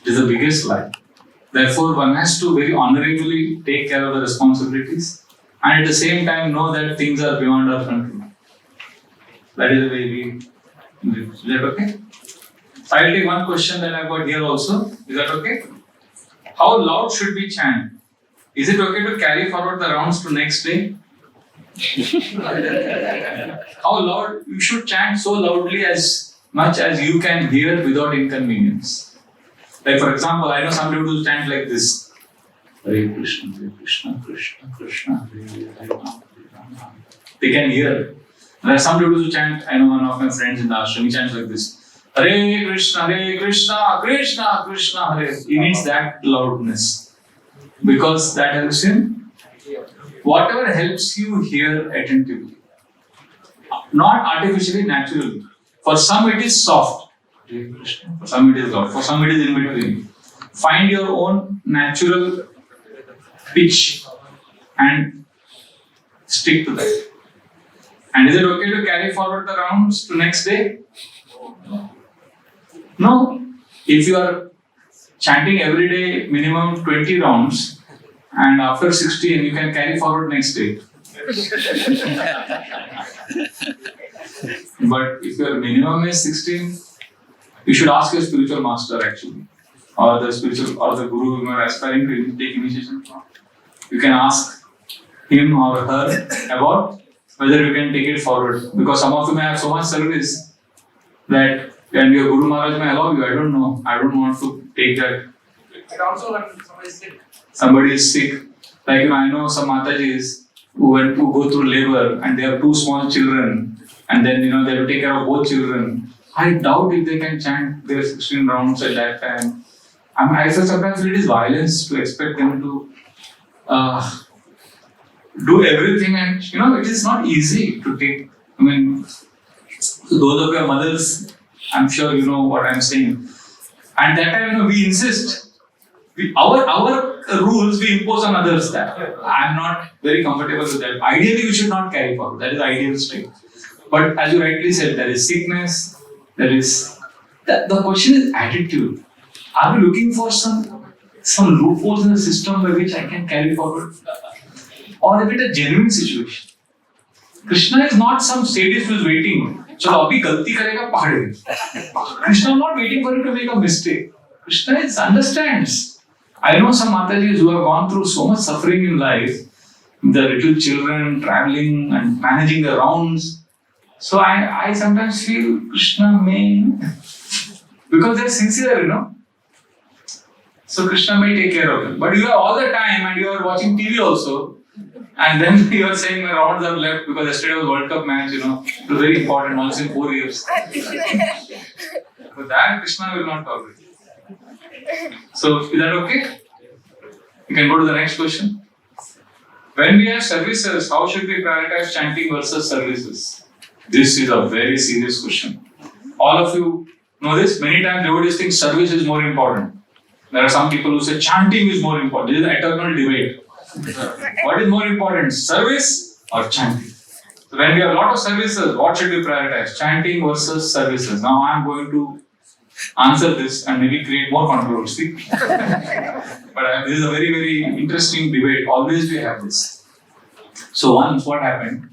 It is the biggest lie. Therefore, one has to very honorably take care of the responsibilities and at the same time know that things are beyond our control. That is the way we live. Is that okay? So I will take one question that I got here also. Is that okay? How loud should we chant? Is it okay to carry forward the rounds to next day? How loud? You should chant so loudly as much as you can hear without inconvenience. Like for example, I know some people who chant like this. Hare Krishna, Krishna, Krishna, Hare Rama. They can hear. There are some people who chant, I know one of my friends in the ashram, he chants like this. Hare Krishna, Krishna, Krishna, Hare. He needs that loudness. Because that helps him. Whatever helps you hear attentively. Not artificially, naturally. For some it is soft. For some it is loud. For some it is in between. Find your own natural pitch and stick to that. And is it okay to carry forward the rounds to next day? No. If you are chanting every day minimum 20 rounds and after 16 you can carry forward next day. But if your minimum is 16, you should ask your spiritual master actually, or the spiritual or the guru whom you are aspiring to take initiation from. You can ask him or her about whether you can take it forward, because some of you may have so much service that and your Guru Maharaj may allow you. I don't know. I don't want to take that.
And also when somebody is sick.
Somebody is sick. Like I know some Matajis who go through labor and they have 2 small children, and then they have to take care of both children. I doubt if they can chant their 16 rounds at that time. I sometimes feel it is violence to expect them to do everything, and it is not easy to take. I mean, so those of your mothers, I'm sure you know what I'm saying. And that time, we insist. Our rules we impose on others. That I'm not very comfortable with that. Ideally, we should not carry forward. That is the ideal state. But as you rightly said, there is sickness. There is the question is attitude. Are we looking for some loopholes in the system by which I can carry forward, or is it a genuine situation? Krishna is not some sadist who is waiting. Chalo, abhi galti karega, pahad de. Krishna is not waiting for you to make a mistake. Krishna understands. I know some Matajis who have gone through so much suffering in life, the little children traveling and managing the rounds. So I sometimes feel Krishna may, because they're sincere, So Krishna may take care of them. But you are all the time and you are watching TV also. And then you are saying the rounds are left because yesterday was World Cup match, it was very important once in 4 years. So that Krishna will not tolerate. So is that okay? You can go to the next question. When we have services, how should we prioritize chanting versus services? This is a very serious question. All of you know this. Many times devotees think service is more important. There are some people who say chanting is more important. This is an eternal debate. What is more important, service or chanting? So when we have a lot of services, what should we prioritize? Chanting versus services. Now I am going to answer this and maybe create more controversy. But this is a very, very interesting debate. Always we have this. So once what happened,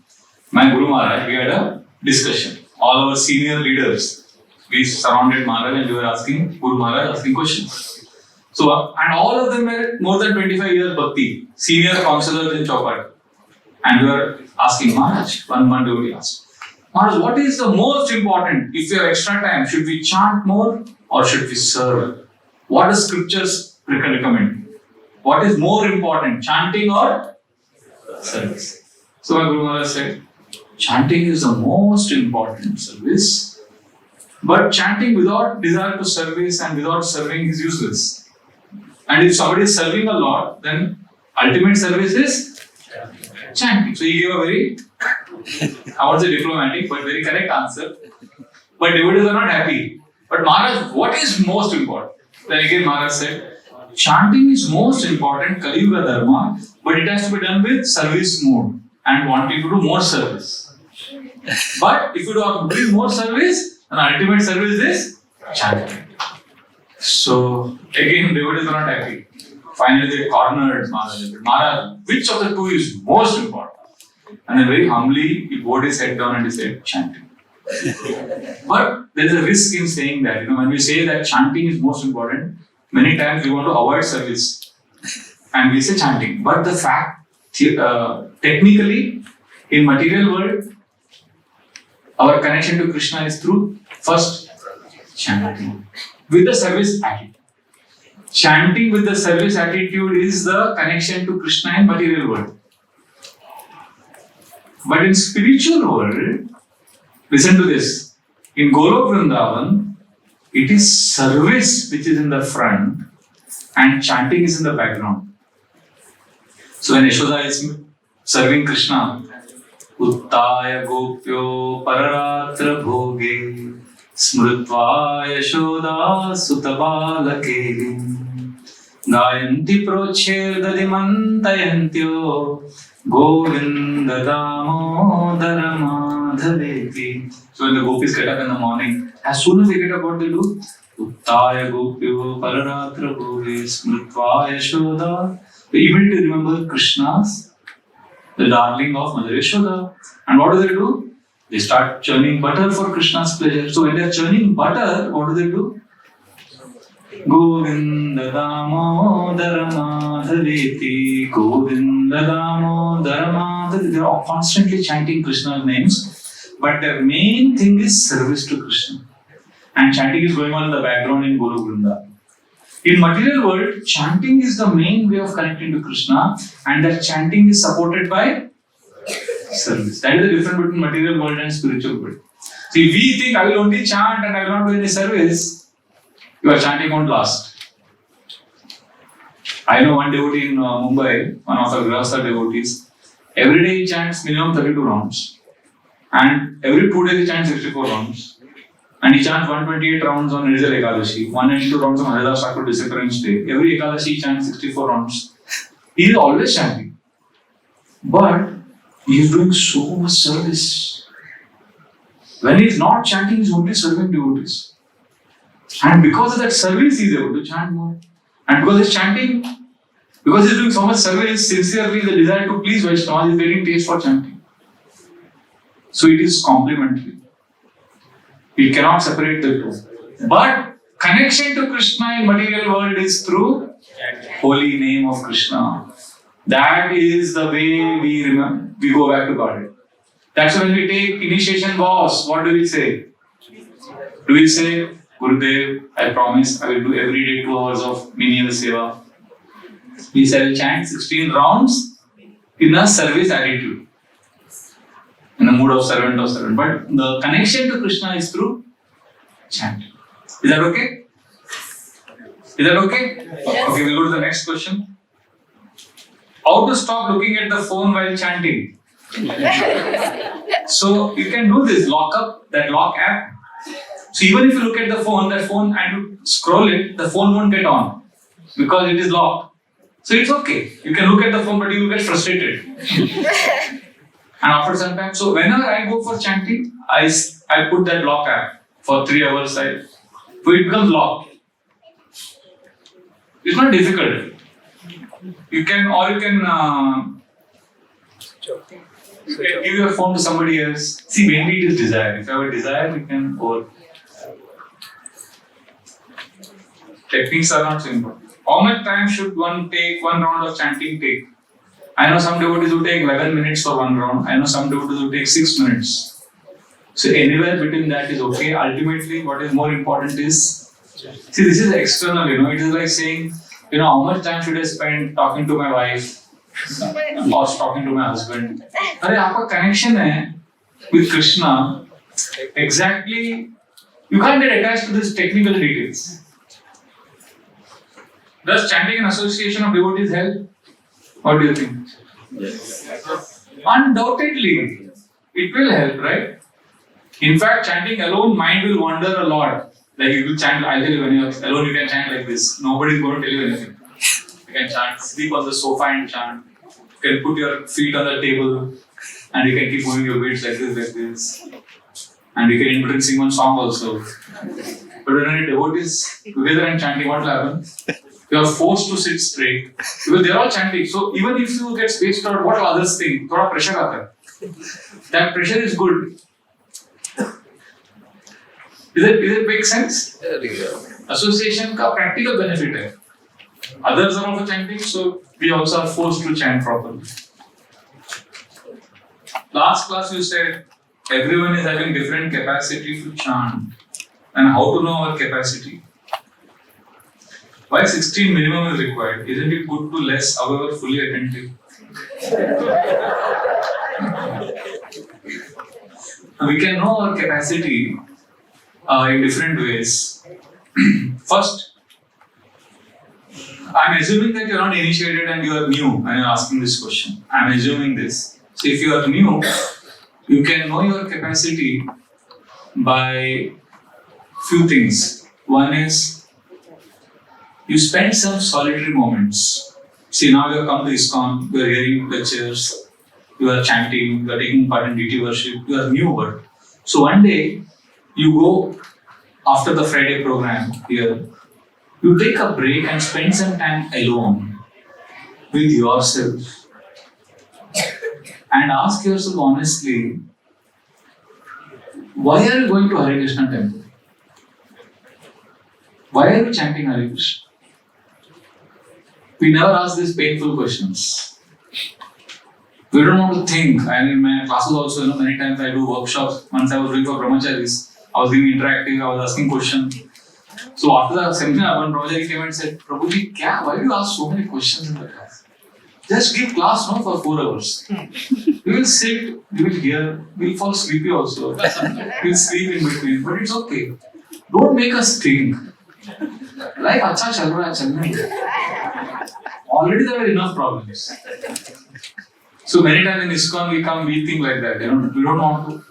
my Guru Maharaj, we had a discussion. All our senior leaders, we surrounded Maharaj and we were asking Guru Maharaj asking questions. So, and all of them were more than 25 years bhakti, senior counselors in Chowpatty. And we were asking Maharaj, one day we asked, Maharaj, what is the most important? If you have extra time, should we chant more or should we serve? What does scriptures recommend? What is more important, chanting or service? So my Guru Maharaj said, chanting is the most important service, but chanting without desire to service and without serving is useless. And if somebody is serving a lot, then ultimate service is chanting. So he gave a very, I won't say diplomatic, but very correct answer. But devotees are not happy. But Maharaj, what is most important? Then again Maharaj said, chanting is most important, Kali Yuga Dharma, but it has to be done with service mode and wanting to do more service. But if you are doing more service, then ultimate service is chanting. So again, devotees are not happy. Finally, they cornered Maharaj. Maharaj, which of the two is most important? And then very humbly, he bowed his head down and he said, chanting. But there is a risk in saying that. When we say that chanting is most important, many times we want to avoid service. And we say chanting. But the fact, technically, in material world, our connection to Krishna is through first chanting. With the service attitude. Chanting with the service attitude is the connection to Krishna in material world. But in spiritual world, listen to this. In Golok Vrindavan, it is service which is in the front and chanting is in the background. So when Yashoda is serving Krishna, Uttaya Gopyo Pararatra Bhoge Smrutva Yashoda Sutabalake Gayanti Procher Dadimantayantyo Govinda Damodara Madhaveti. So when the gopis get up in the morning, as soon as they get up, what they do? Uttaya Gopyo Pararatra Bhoge Smrutva Yashoda. They immediately remember Krishna's, the darling of Mother Yashoda. And what do? They start churning butter for Krishna's pleasure. So when they are churning butter, what do? Govinda Damodara Madhaveti, Govinda Damodara Madhaveti. They are all constantly chanting Krishna's names, but their main thing is service to Krishna. And chanting is going on in the background in Golok Vrindavan. In material world, chanting is the main way of connecting to Krishna, and that chanting is supported by service. That is the difference between material world and spiritual world. So if we think I will only chant and I will not do any service, your chanting won't last. I know one devotee in Mumbai, one of our Grahastha devotees. Every day he chants minimum 32 rounds, and every 2 days he chants 64 rounds. And he chants 128 rounds on Nirjala Ekadashi, 192 rounds on Haridas Thakur Disappearance Day. Every Ekadashi he chants 64 rounds. He is always chanting. But he is doing so much service. When he is not chanting, he is only serving devotees. And because of that service, he is able to chant more. And because he is chanting, because he is doing so much service, sincerely the desire to please Vaishnava is getting taste for chanting. So it is complementary. We cannot separate the two. But connection to Krishna in material world is through holy name of Krishna. That is the way we remember, we go back to Godhead. That's why when we take initiation vows, what do we say? Do we say, Gurudev, I promise I will do every day 2 hours of menial seva. We say, I will chant 16 rounds in a service attitude. In the mood of servant or servant. But the connection to Krishna is through chanting. Is that okay? Is that okay?
Yes.
Okay, we'll go to the next question. How to stop looking at the phone while chanting? So you can do this, lock up that lock app. So even if you look at the phone, that phone and you scroll it, the phone won't get on because it is locked. So it's okay. You can look at the phone, but you will get frustrated. And after some time, so whenever I go for chanting, I put that lock app for 3 hours. So it becomes locked. It's not difficult. You can give your phone to somebody else. See, mainly it is desire. If you have a desire, you can over. Techniques are not so important. How much time should one round of chanting take? I know some devotees who take 11 minutes for one round. I know some devotees who take 6 minutes. So anywhere between that is okay. Ultimately, what is more important is, see, this is external, it is like saying, how much time should I spend talking to my wife or talking to my husband? Arey, aapka connection hai with Krishna. Exactly, you can't get attached to these technical details. Does chanting in association of devotees help? What do you think? Yes. Undoubtedly, it will help, right? In fact, chanting alone, mind will wander a lot. Like you will chant, I'll tell you, when you're alone, you can chant like this. Nobody is going to tell you anything. You can chant, sleep on the sofa and chant. You can put your feet on the table and you can keep moving your feet like this. And you can include sing one song also. But when a devotee is together and chanting, what will happen? You are forced to sit straight because they are all chanting. So even if you get spaced out, what will others think? Thoda pressure aata hai. That pressure is good. Does it make sense? Association ka practical benefit hai. Others are also chanting, so we also are forced to chant properly. Last class you said everyone is having different capacity to chant. And how to know our capacity? Why 16 minimum is required? Isn't it good to less, however fully attentive? We can know our capacity in different ways. First, I'm assuming that you're not initiated and you are new and you're asking this question. I'm assuming this. So if you are new, you can know your capacity by few things. One is, you spend some solitary moments. See, now you have come to ISKCON, you are hearing lectures, you are chanting, you are taking part in DT worship, you are new, but so one day you go after the Friday program here, you take a break and spend some time alone with yourself and ask yourself honestly, why are you going to Hare Krishna temple? Why are you chanting Hare Krishna? We never ask these painful questions. We don't want to think. And in my classes also, many times I do workshops. Once I was doing for brahmacharis, I was doing interactive, I was asking questions. So after the seminar, one brahmachari came and said, Prabhuji, why do you ask so many questions in the class? Just give class for 4 hours. We will sit, we will hear, we will fall sleepy also. We will sleep in between, but it's okay. Don't make us think. Life acha chal raha hai, chalne do. already there are enough problems. So many times in ISKCON we think like that. We don't want to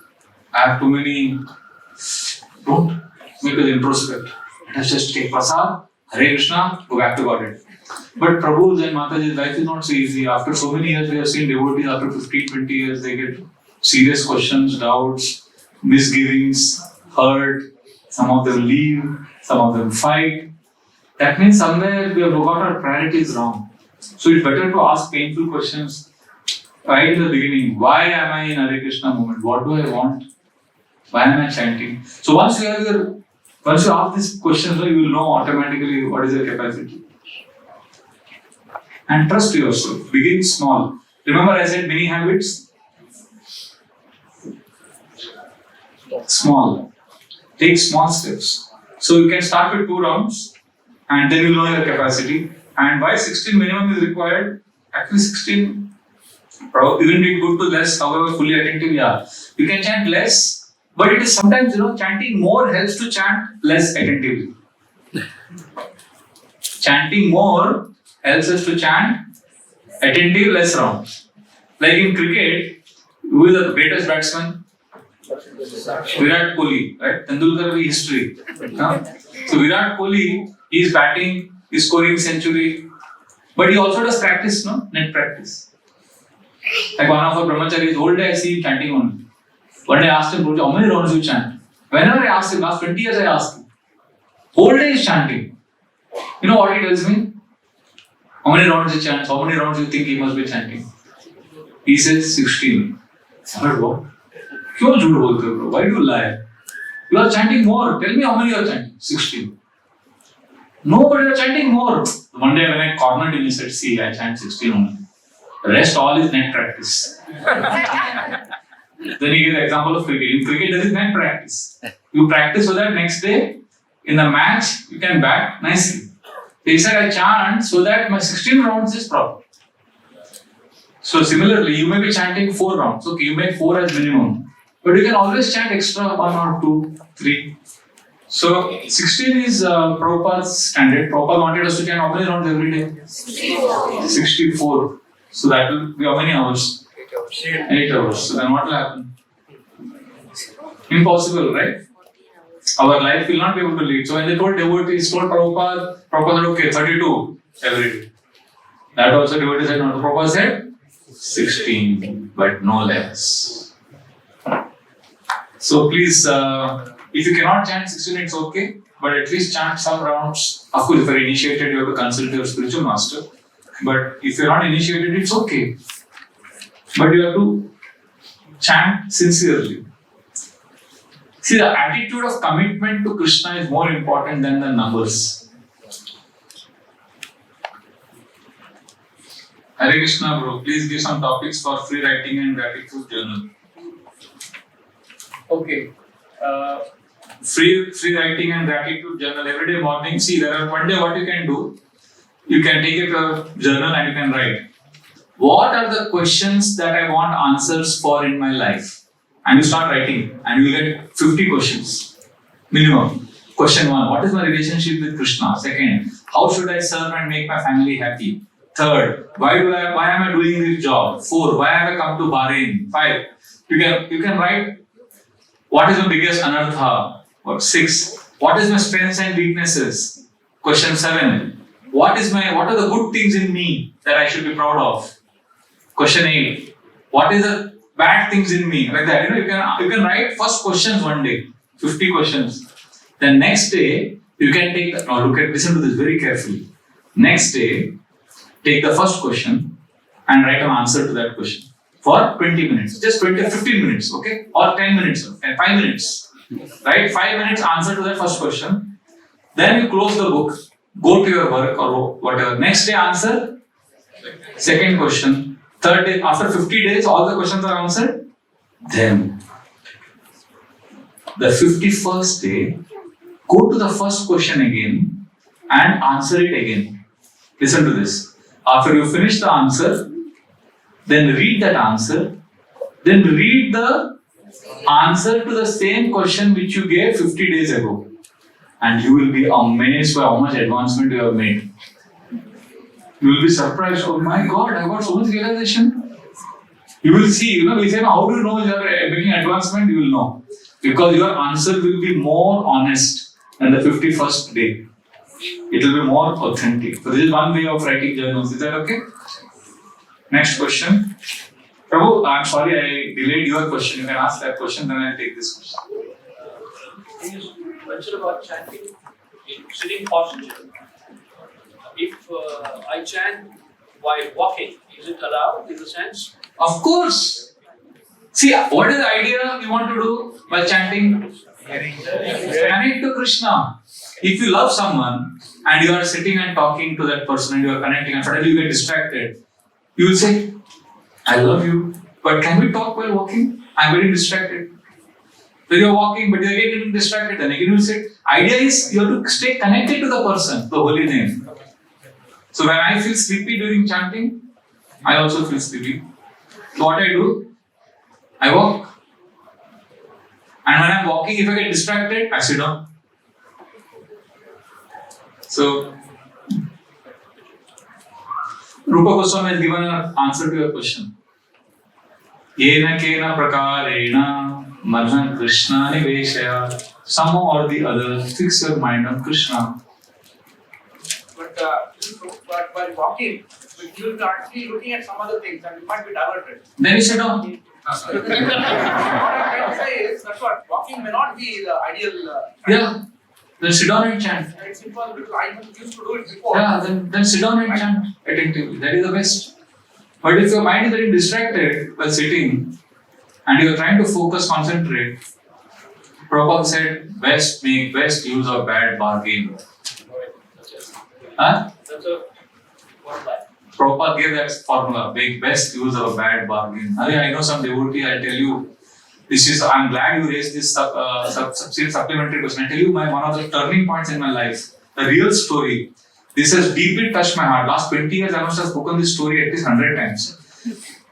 have too many. Don't make us introspect. Let us just take prasad, Hare Krishna, go back to Godhead. But Prabhu's and Mataji's life is not so easy. After so many years, we have seen devotees after 15, 20 years, they get serious questions, doubts, misgivings, hurt. Some of them leave, some of them fight. That means somewhere we have got our priorities wrong. So it's better to ask painful questions right in the beginning. Why am I in Hare Krishna movement? What do I want? Why am I chanting? So once you ask these questions, you will know automatically what is your capacity. And trust yourself. Begin small. Remember I said many habits? Small. Take small steps. So you can start with 2 rounds and then you know your capacity. And why 16 minimum is required? Actually 16, even it good to less, however fully attentive, yeah. You can chant less, but it is sometimes, chanting more helps to chant less attentively. Chanting more helps us to chant attentive less rounds. Like in cricket, who is the greatest batsman? Virat Kohli, right? Tendulkar history. So Virat Kohli, he is batting, he is scoring century, but he also does practice, net practice. Like one of our brahmacharis, whole day I see him chanting only. One day I asked him, how many rounds you chant? Whenever I ask him, last 20 years I ask him, whole day is chanting. You know what he tells me? How many rounds he chants? How many rounds you think he must be chanting? He says 16. I heard what? Kyun jhoot bolte ho, bro? Why do you lie? You are chanting more. Tell me how many you are chanting. 16. No, but you are chanting more. One day when I cornered him, he said, see, I chant 16 only. The rest all is net practice. Then he gave the example of cricket. In cricket, there is net practice. You practice so that next day, in the match, you can bat nicely. He said, I chant so that my 16 rounds is proper. So similarly, you may be chanting 4 rounds. Okay, you make 4 as minimum. But you can always chant extra 1 or 2, 3. So 16 is Prabhupada's standard. Prabhupada wanted us to chant how many rounds every day? 64. So that will be how many hours? 8 hours. So then what will happen? Impossible, right? Our life will not be able to lead. So when they told devotees, told Prabhupada said, okay, 32 every day. That also devotee said, no. Prabhupada said 16, but no less. So please, if you cannot chant 16, it's okay, but at least chant some rounds. Of course, if you are initiated, you have to consult your spiritual master. But if you are not initiated, it's okay. But you have to chant sincerely. See, the attitude of commitment to Krishna is more important than the numbers. Hare Krishna, bro. Please give some topics for free writing and gratitude journal. Okay. Free writing and gratitude journal every day morning. See, there are one day what you can do. You can take a journal and you can write. What are the questions that I want answers for in my life? And you start writing and you will get 50 questions minimum. Question 1, what is my relationship with Krishna? Second, how should I serve and make my family happy? Third, why am I doing this job? 4, why have I come to Bahrain? 5, you can write what is my biggest anartha? 6, what is my strengths and weaknesses? Question 7, what are the good things in me that I should be proud of? Question 8, what is the bad things in me? Like that, you can write first questions one day, 50 questions. Then next day, you can take listen to this very carefully. Next day, take the first question and write an answer to that question for 20 minutes. Just 15 minutes, okay? Or 10 minutes, and 5 minutes. Right? 5 minutes answer to that first question. Then you close the book, go to your work or whatever. Next day answer, second question. Third day, after 50 days, all the questions are answered. Then, the 51st day, go to the first question again and answer it again. Listen to this. After you finish the answer, then read that answer. Then read the answer to the same question which you gave 50 days ago. And you will be amazed by how much advancement you have made. You will be surprised. Oh my God, I got so much realization. You will see. We say, how do you know you are making advancement? You will know because your answer will be more honest than the 51st day. It will be more authentic. So this is one way of writing journals. Is that okay? Next question. Prabhu, I'm sorry I delayed your question. You can ask that question, then I'll take this question.
You mentioned about chanting in sitting posture. If I chant while walking, is it allowed in a sense?
Of course. See, what is the idea we want to do by chanting? Connect to Krishna. If you love someone and you are sitting and talking to that person and you are connecting and suddenly you get distracted, you will say, I love you, but can we talk while walking? I'm getting distracted. So you're walking, but you're getting distracted. Then again you will say, idea is you have to stay connected to the person, the holy name. So when I feel sleepy during chanting, I also feel sleepy. So what I do? I walk. And when I'm walking, if I get distracted, I sit down. So, Rupa Goswami has given an answer to your question. Yena kena prakarena manna Krishna niveshaya. Somehow or the other, fix your mind on Krishna.
But while walking, you will actually looking at some other things and you might be diverted.
Then you sit down.
What I'm trying to say is that's what walking may not be the ideal.
Yeah. Then sit down and chant.
It's impossible because I used to do it before.
Yeah, then sit down and chant attentively. That is the best. But if your mind is getting distracted while sitting and you are trying to focus, concentrate, Prabhupada said, make best use of bad bargain. Huh?
That's a formula.
Prabhupada gave that formula, make best use of a bad bargain. I know some devotee, I'll tell you, I'm glad you raised this supplementary question. I'll tell you one of the turning points in my life, the real story. This has deeply touched my heart. Last 20 years, I must have spoken this story at least 100 times.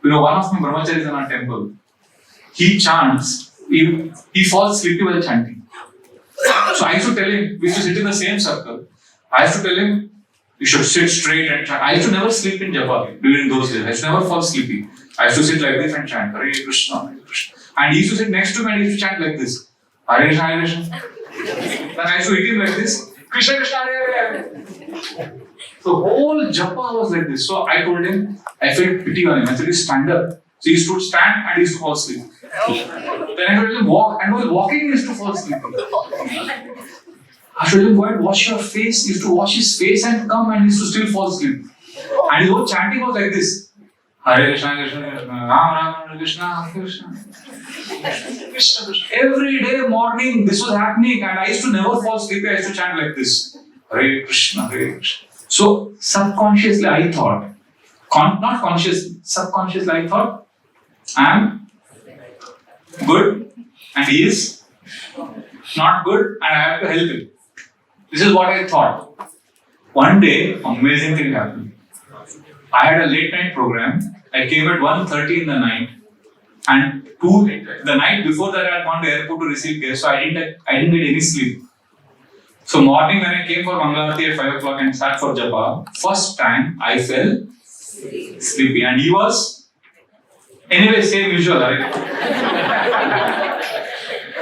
One of my brahmacharis in our temple, he chants, he falls sleepy while chanting. So I used to tell him, we used to sit in the same circle. I used to tell him, you should sit straight and chant. I used to never sleep in japa during those days. I used to never fall sleepy. I used to sit like this and chant, Hare Krishna, Hare Krishna. And he used to sit next to me and he used to chant like this. Hare Krishna, Hare Krishna. Then I used to hit him like this. Krishna, Krishna, Hare Hare. So whole japa was like this. So I told him, I felt pity on him. I said, you stand up. So he used to stand and he used to fall asleep. Then I told him, walk. And while walking, he used to fall asleep. I told him, go and wash your face. He used to wash his face and come and he used to still fall asleep. And his whole chanting was like this. Hare Krishna, Krishna, Ram Ram, Krishna, Krishna. Krishna, Krishna. Every day morning this was happening and I used to never fall asleep. I used to chant like this. Hare Krishna, Hare Krishna. So subconsciously I thought, not conscious, subconsciously I thought, I am good and he is not good and I have to help him. This is what I thought. One day, amazing thing happened. I had a late night program. I came at 1:30 in the night, and the night before that I had gone to airport to receive guests, so I didn't get any sleep. So morning when I came for Mangalarti at 5 o'clock and sat for japa, first time I fell sleepy, and he was anyway same usual. Right?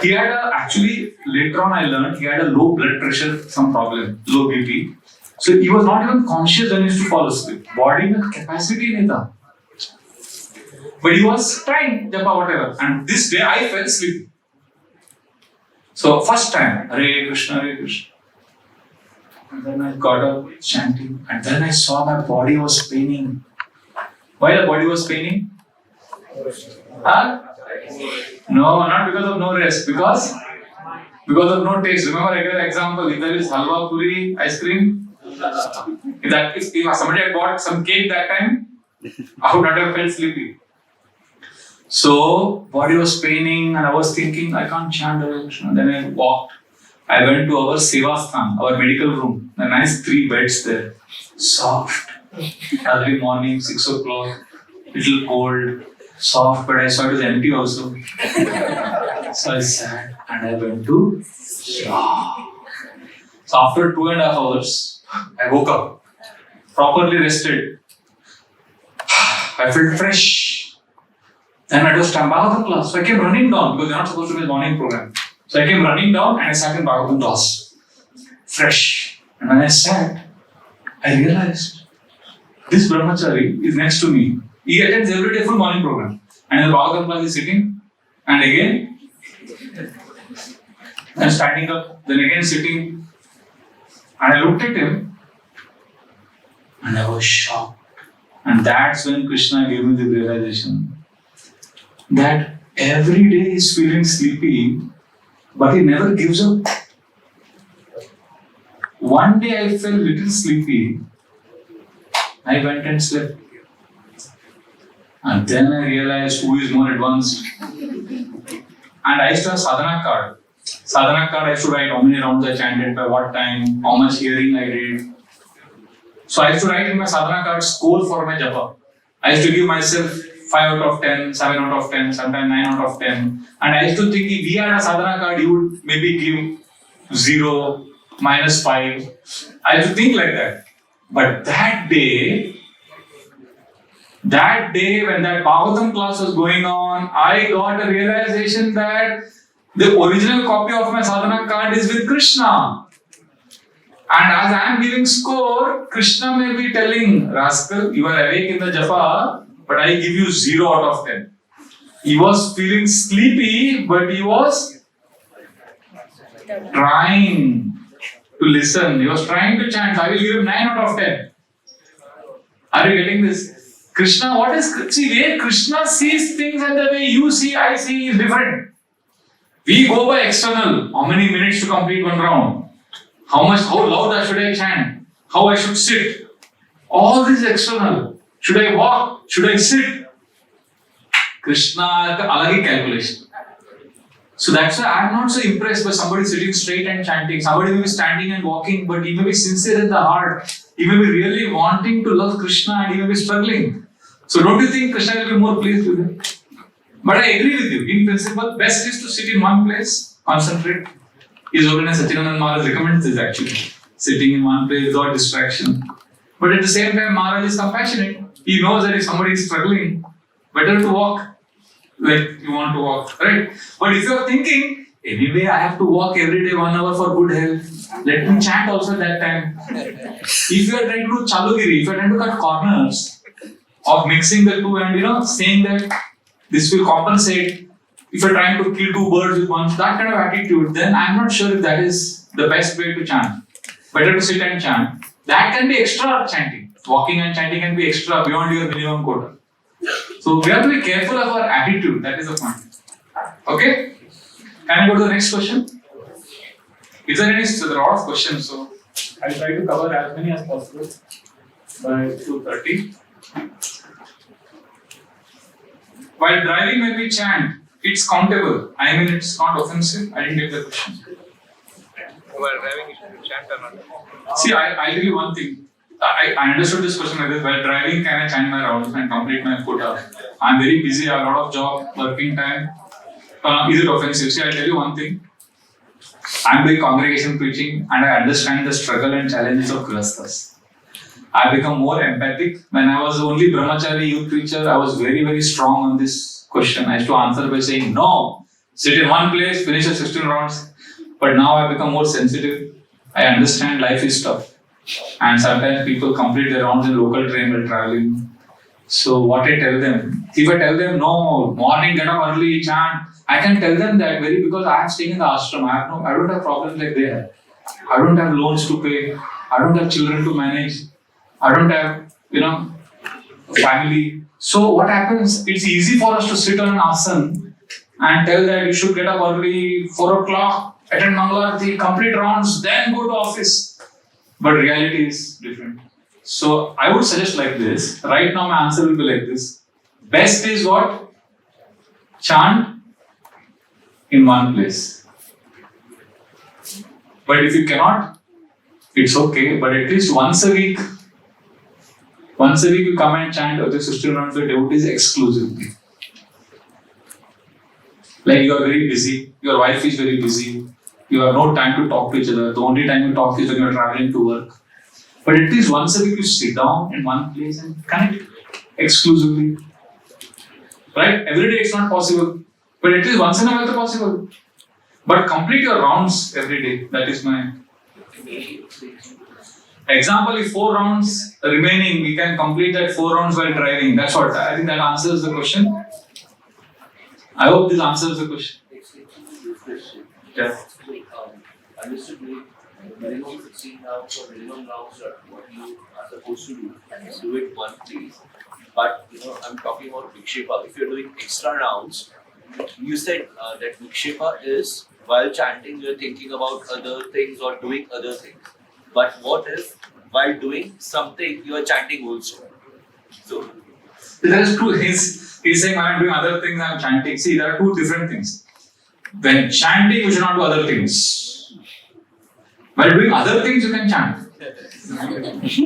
He had actually later on I learned he had a low blood pressure, some problem, low BP. So he was not even conscious when he used to fall asleep. Body में capacity नहीं था. But he was trying japa whatever. And this day I fell sleepy. So first time, Hare Krishna, Hare Krishna. And then I got up chanting. And then I saw my body was paining. Why the body was paining? Huh? No, not because of no rest. Because of no taste. Remember, I gave an example. If there is halwa, puri, ice cream. If somebody had bought some cake that time, I would not have felt sleepy. So, body was paining and I was thinking, I can't chant Hare Krishna. Then I walked. I went to our Sevasthan, our medical room. The nice 3 beds there. Soft. Early morning, 6 o'clock. Little cold. Soft, but I saw it was empty also. So I sat and I went to sleep. So after 2.5 hours, I woke up. properly rested. I felt fresh. Then it was time Bhagavatam class. So I came running down because they're not supposed to be a morning program. So I came running down and I sat in Bhagavatam class. Fresh. And when I sat, I realized this brahmachari is next to me. He attends every day full morning program. And in the Bhagavatam class is sitting. And again, I'm standing up. Then again sitting. And I looked at him. And I was shocked. And that's when Krishna gave me the realization that every day he's feeling sleepy, but he never gives up. One day I felt little sleepy. I went and slept. And then I realized who is more advanced. And I used to have sadhana card. Sadhana card I used to write how many rounds I chanted, by what time, how much hearing I did. So I used to write in my sadhana card score for my japa. I used to give myself 5 out of 10, 7 out of 10, sometimes 9 out of 10. And I used to think if we had a sadhana card, you would maybe give 0, -5. I used to think like that. But that day when that Bhagavatam class was going on, I got a realization that the original copy of my sadhana card is with Krishna. And as I am giving score, Krishna may be telling, rascal, you are awake in the japa, but I give you 0 out of 10. He was feeling sleepy, but he was trying to listen. He was trying to chant. I will give him 9 out of 10. Are you getting this? Krishna, what is, see, where Krishna sees things and the way you see, I see is different. We go by external. How many minutes to complete one round? How loud should I chant? How I should sit? All this external. Should I walk? Should I sit? Krishna, alagi calculation. So that's why I'm not so impressed by somebody sitting straight and chanting. Somebody may be standing and walking, but he may be sincere in the heart. He may be really wanting to love Krishna and he may be struggling. So don't you think Krishna will be more pleased with him? But I agree with you. In principle, best is to sit in one place, concentrate. His Holiness Satyananda Maharaj recommends this actually. Sitting in one place without distraction. But at the same time, Maharaj is compassionate. He knows that if somebody is struggling, better to walk like you want to walk, right? But if you are thinking, anyway, I have to walk every day 1 hour for good health, let me chant also at that time. If you are trying to do Chalugiri, if you are trying to cut corners of mixing the two and saying that this will compensate, if you are trying to kill 2 birds with one, that kind of attitude, then I am not sure if that is the best way to chant. Better to sit and chant. That can be extra chanting. Walking and chanting can be extra beyond your minimum quota. So we have to be careful of our attitude. That is the point. Okay? Can I go to the next question? Is there any? So there are a lot of questions. So I'll try to cover as many as possible by 2:30. While driving, when we chant, it's countable. I mean, it's not offensive. I didn't get the question.
While driving, you should chant or not?
See, I'll tell you one thing. I understood this question like this. While driving, can I chant my rounds and complete my quota? I'm very busy. I have a lot of job, working time. Is it offensive? See, I'll tell you one thing. I'm doing congregation preaching and I understand the struggle and challenges of grihasthas. I become more empathic. When I was only brahmachari youth preacher, I was very, very strong on this question. I used to answer by saying, no, sit in one place, finish your 16 rounds. But now I become more sensitive. I understand life is tough. And sometimes people complete their rounds in local train while traveling. So what I tell them, if I tell them, no, morning, get up early, chant, I can tell them that very because I am staying in the ashram. I don't have problems like they have. I don't have loans to pay. I don't have children to manage. I don't have, family. So what happens, it's easy for us to sit on an asana and tell that you should get up early, 4 o'clock, attend Mangalarti, complete rounds, then go to office. But reality is different. So I would suggest like this. Right now my answer will be like this. Best is what? Chant in one place. But if you cannot, it's okay. But at least once a week you come and chant or the 16 rounds of devotees exclusively. Like you are very busy, your wife is very busy, you have no time to talk to each other. The only time you talk is when you are traveling to work. But at least once a week you sit down in one place and connect exclusively. Right? Every day it's not possible. But at least once in a while it's possible. But complete your rounds every day. That is my example. If 4 rounds remaining, we can complete that 4 rounds while driving. That's what I think that answers the question. I hope this answers the question. Yeah.
Understood. Minimum 16 rounds or minimum rounds are what you are supposed to do it one place. But I'm talking about Vikshepa. If you're doing extra rounds, you said that Vikshepa is while chanting you're thinking about other things or doing other things. But what if while doing something you are chanting also? So
That is true. He's saying when I'm doing other things, I'm chanting. See, there are 2 different things. When chanting, you should not do other things. While doing other things, you can chant.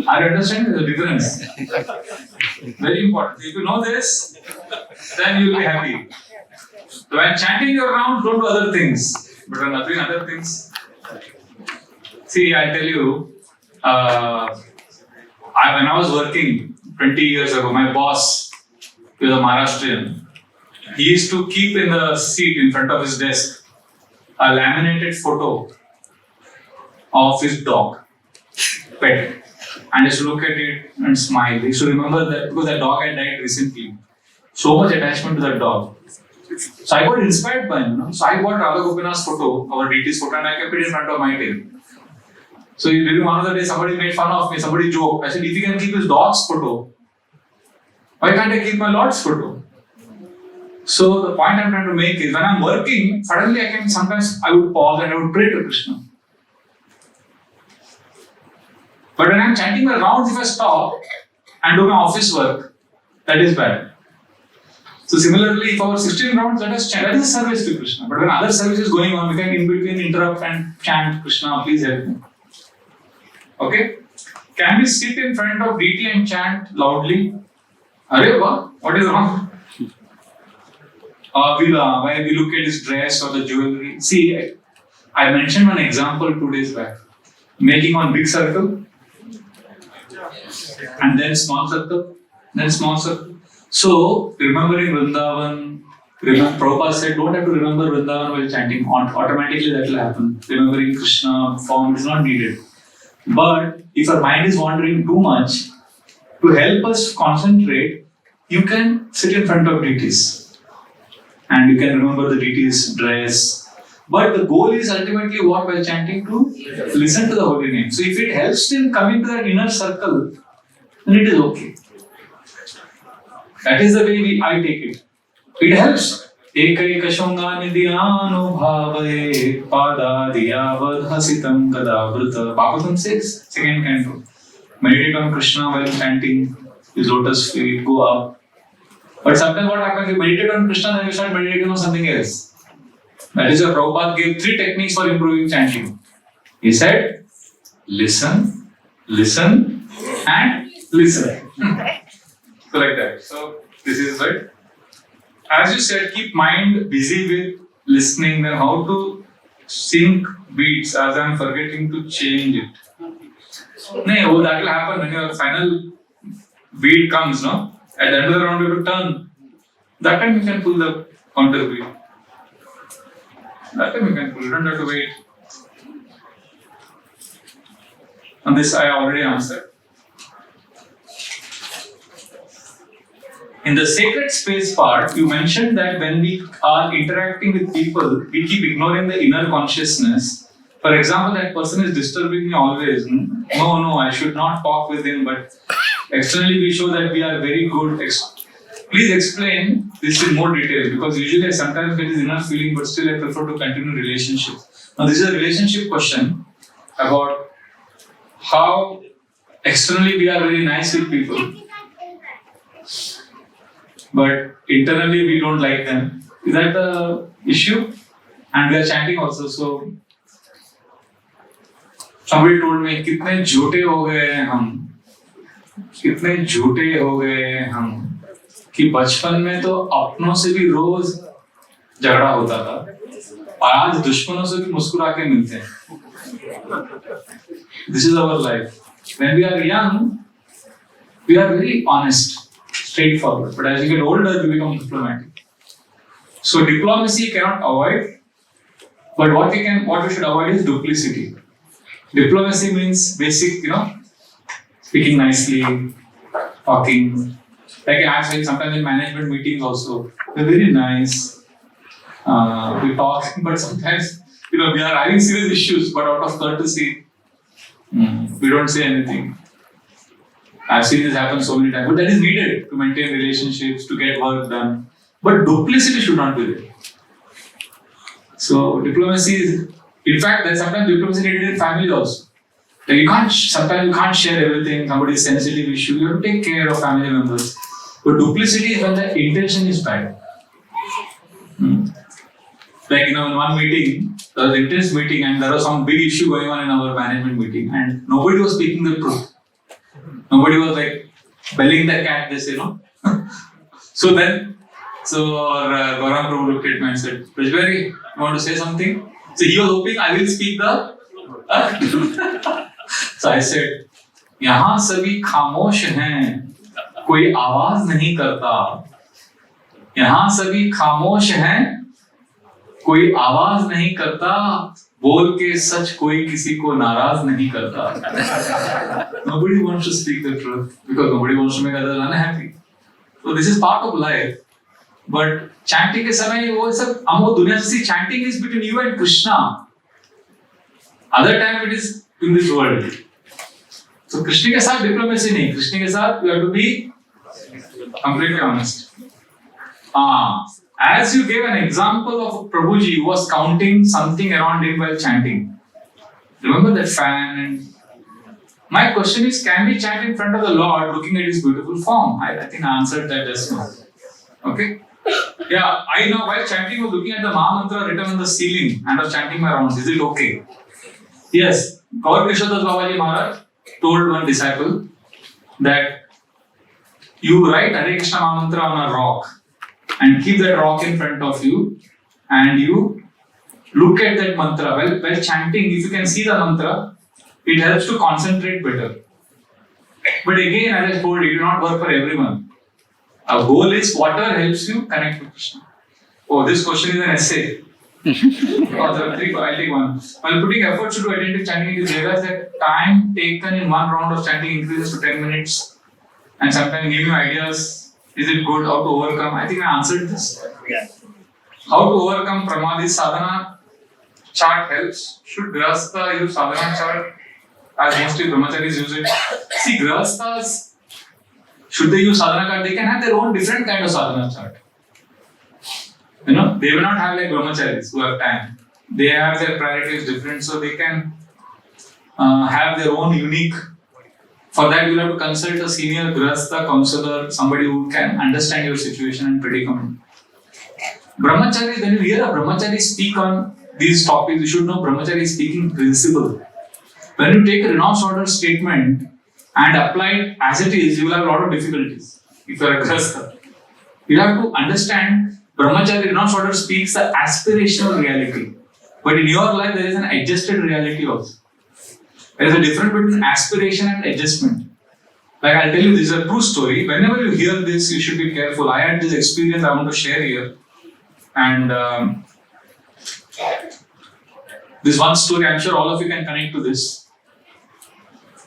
I understand the difference. Very important. If you know this, then you will be happy. So when chanting your rounds, don't do other things. But when doing other things, see, I'll tell you, when I was working 20 years ago, my boss, he was a Maharashtrian, he used to keep in the seat in front of his desk a laminated photo of his dog, pet, and used to look at it and smile. He used to remember that because that dog had died recently. So much attachment to that dog. So I got inspired by him. So I bought Radha Gopinath's photo, our DT's photo, and I kept it in front of my table. So during one of the days, somebody made fun of me, somebody joked. I said, if he can keep his dog's photo, why can't I keep my Lord's photo? So the point I'm trying to make is when I'm working, suddenly sometimes I would pause and I would pray to Krishna. But when I'm chanting my rounds, if I stop and do my office work, that is bad. So similarly, if our 16 rounds, let us chant. That is a service to Krishna. But when other service is going on, we can in between interrupt and chant, Krishna, please help me. Okay? Can we sit in front of DT and chant loudly? Arey, what is wrong? When we look at his dress or the jewelry. See, I mentioned one example 2 days back. Making one big circle, and then small circle, then small circle. So, remembering Vrindavan, Prabhupada said, don't have to remember Vrindavan while chanting. Automatically that will happen. Remembering Krishna form is not needed. But if our mind is wandering too much, to help us concentrate, you can sit in front of deities. And you can remember the deity's dress. But the goal is ultimately what while chanting? To listen to the holy name. So if it helps in coming to that inner circle, then it is okay. That is the way I take it. It helps. Ekaikashonga nidhyano bhavaye padadiyavad hasitam gadavrita. Bhagavatam 6, 2nd canto. Meditate on Krishna while chanting, his lotus feet, go up. But sometimes what happens, you meditate on Krishna, then you start meditating on something else. That is why Prabhupada gave 3 techniques for improving chanting. He said, listen, listen, and listen. So like that. So this is right. As you said, keep mind busy with listening. Then how to sync beats as I'm forgetting to change it. No, that will happen when your final beat comes, no? At the end of the round, you have to turn. That time you can pull the counter beat. That time you can pull. You don't have to wait. And this I already answered. In the sacred space part, you mentioned that when we are interacting with people, we keep ignoring the inner consciousness. For example, that person is disturbing me always. No, I should not talk with him, but externally we show that we are very good. Please explain this in more detail, because usually I sometimes get this inner feeling, but still I prefer to continue relationships. Now this is a relationship question about how externally we are very nice with people, but internally we don't like them. Is that the issue? And we are chanting also. So somebody told me, कितने झूठे हो गए हम, कितने झूठे हो गए हम, कि बचपन में तो अपनों से भी रोज झगड़ा होता था और आज दुश्मनों से भी मुस्कुरा के मिलते हैं. This is our life. when we are young, we are very honest, straightforward. But as you get older, we become diplomatic. So diplomacy you cannot avoid, but what we should avoid is duplicity. Diplomacy means basic, speaking nicely, talking. Like I've said sometimes in management meetings also, they're very nice. We talk, but sometimes we are having serious issues, but out of courtesy, we don't say anything. I've seen this happen so many times, but that is needed to maintain relationships, to get work done. But duplicity should not be there. So diplomacy is, in fact, that sometimes diplomacy needed in family also. Like sometimes you can't share everything. Somebody's sensitive issue, you have to take care of family members. But duplicity is when the intention is bad. Like in one meeting, there was an intense meeting, and there was some big issue going on in our management meeting, and nobody was speaking the truth. Nobody was like belling the cat, they say, no? So our Gaurang Prabhu looked at me and said, Prajbari, you want to say something? So he was hoping I will speak the So I said, यहाँ सभी खामोश हैं, कोई आवाज नहीं करता. यहाँ सभी खामोश हैं, कोई आवाज नहीं करता, बोल के सच कोई किसी को नाराज नहीं करता. Nobody wants to speak the truth because nobody wants to make others unhappy. So this is part of life. But chanting के समय वो सब हम वो दुनिया से chanting is between you and Krishna. Other time it is in this world. So Krishna के साथ diplomacy नहीं. Krishna के साथ you have to be completely honest. As you gave an example of Prabhuji who was counting something around him while chanting. Remember that fan? And my question is, can we chant in front of the Lord looking at his beautiful form? I think I answered that just now. Okay? Yeah, I know while chanting I was looking at the Maha Mantra written on the ceiling and I was chanting my rounds. Is it okay? Yes. Gaur Krishadas Babaji Maharaj told one disciple that you write Hare Krishna Maha Mantra on a rock and keep that rock in front of you and you look at that mantra. While chanting, if you can see the mantra, it helps to concentrate better. But again, as I told you, it will not work for everyone. Our goal is water helps you connect with Krishna. Oh, this question is an essay. I'll take one. While putting efforts to do attentive chanting, it is realized that time taken in one round of chanting increases to 10 minutes and sometimes give you ideas. Is it good? How to overcome? I think I answered this.
Yeah.
How to overcome Pramadi sadhana chart helps. Should Grahastha use sadhana chart? As mostly brahmacharis use it. See, Grahasthas, should they use sadhana chart? They can have their own different kind of sadhana chart. They will not have like brahmacharis who have time. They have their priorities different, so they can have their own unique. For that, you will have to consult a senior Grahastha counselor, somebody who can understand your situation and predicament. Brahmachari, when you hear a brahmachari speak on these topics, you should know brahmachari is speaking principle. When you take a renounced order statement and apply it as it is, you will have a lot of difficulties. If you are a Grahastha, you have to understand brahmachari renounced order speaks the aspirational reality, but in your life there is an adjusted reality also. There is a difference between aspiration and adjustment. Like I'll tell you, this is a true story. Whenever you hear this, you should be careful. I had this experience I want to share here. And this one story, I'm sure all of you can connect to this.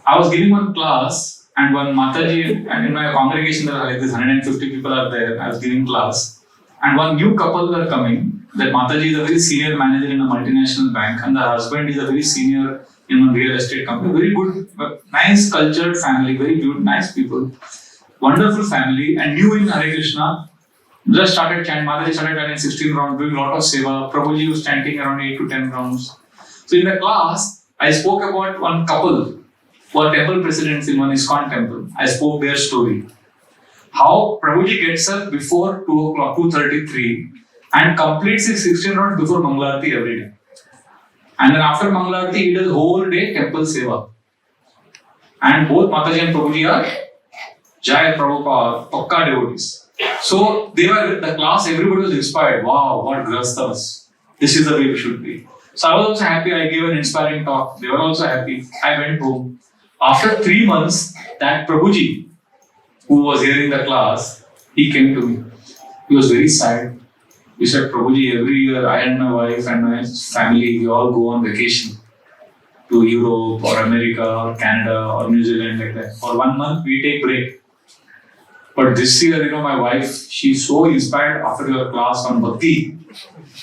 I was giving one class and one Mataji, and in my congregation there are like this 150 people are there. I was giving class. And one new couple were coming. That Mataji is a very senior manager in a multinational bank and the husband is a very senior in a real estate company. Very good, nice cultured family, very good, nice people. Wonderful family and new in Hare Krishna. Just started chanting, Mataji started chanting 16 rounds, doing a lot of seva. Prabhuji was chanting around 8 to 10 rounds. So in the class, I spoke about one couple who are temple presidents in one ISKCON temple. I spoke their story. How Prabhuji gets up before 2 o'clock, 2:33 and completes his 16 rounds before Mangalarti every day. And then after Mangalarti, he does whole day temple seva. And both Mataji and Prabhuji are Jai Prabhupada, Pakka devotees. So they were the class, everybody was inspired. Wow, what Grahasthas. This is the way we should be. So I was also happy, I gave an inspiring talk. They were also happy. I went home. After 3 months, that Prabhuji, who was here in the class, he came to me. He was very sad. He said, Prabhuji, every year I and my wife and my family, we all go on vacation to Europe or America or Canada or New Zealand like that. For 1 month, we take break. But this year, my wife, she's so inspired after your class on Bhakti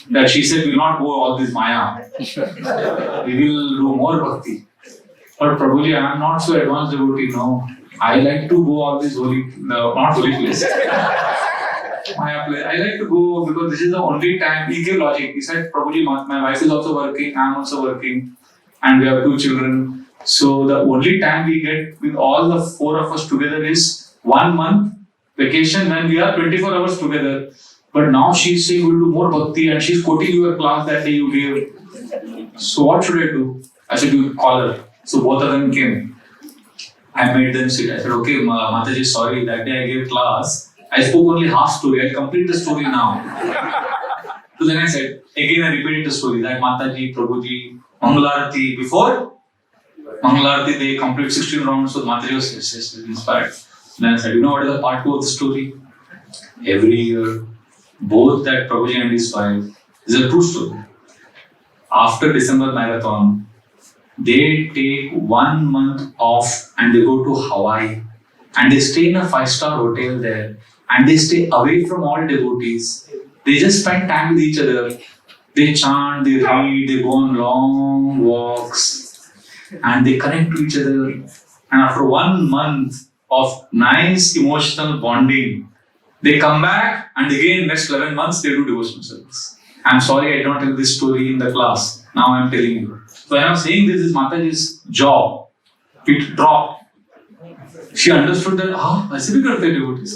that she said, we will not go all this Maya. We will do more Bhakti. But Prabhuji, I am not so advanced devotee, no. I like to go all this not holy place. Maya place. I like to go because this is the only time. He gave logic. He said, Prabhuji, my wife is also working, I am also working, and we have 2 children. So the only time we get with all the 4 of us together is 1 month vacation when we are 24 hours together. But now she's saying we'll do more bhakti and she's quoting your class that day you gave. So what should I do? I said, you call her. So both of them came. I made them sit. I said, okay, Mataji, sorry, that day I gave class. I spoke only half story. I'll complete the story now. So then I said, again I repeated the story that Mataji, Prabhuji, Mangalarati, before Mangalarati they complete 16 rounds, so Mataji was inspired. Then I said, you know what is the part 2 of the story? Every year, both that Prabhuji and his wife, this is a true story. After December marathon, they take 1 month off and they go to Hawaii and they stay in a 5-star hotel there and they stay away from all devotees. They just spend time with each other. They chant, they read, they go on long walks and they connect to each other. And after 1 month of nice emotional bonding, they come back and again next 11 months they do devotional service. I'm sorry I did not tell this story in the class. Now I'm telling you. So when I'm saying this is Mataji's job, it dropped. She understood that, ऐसे भी करते devotees.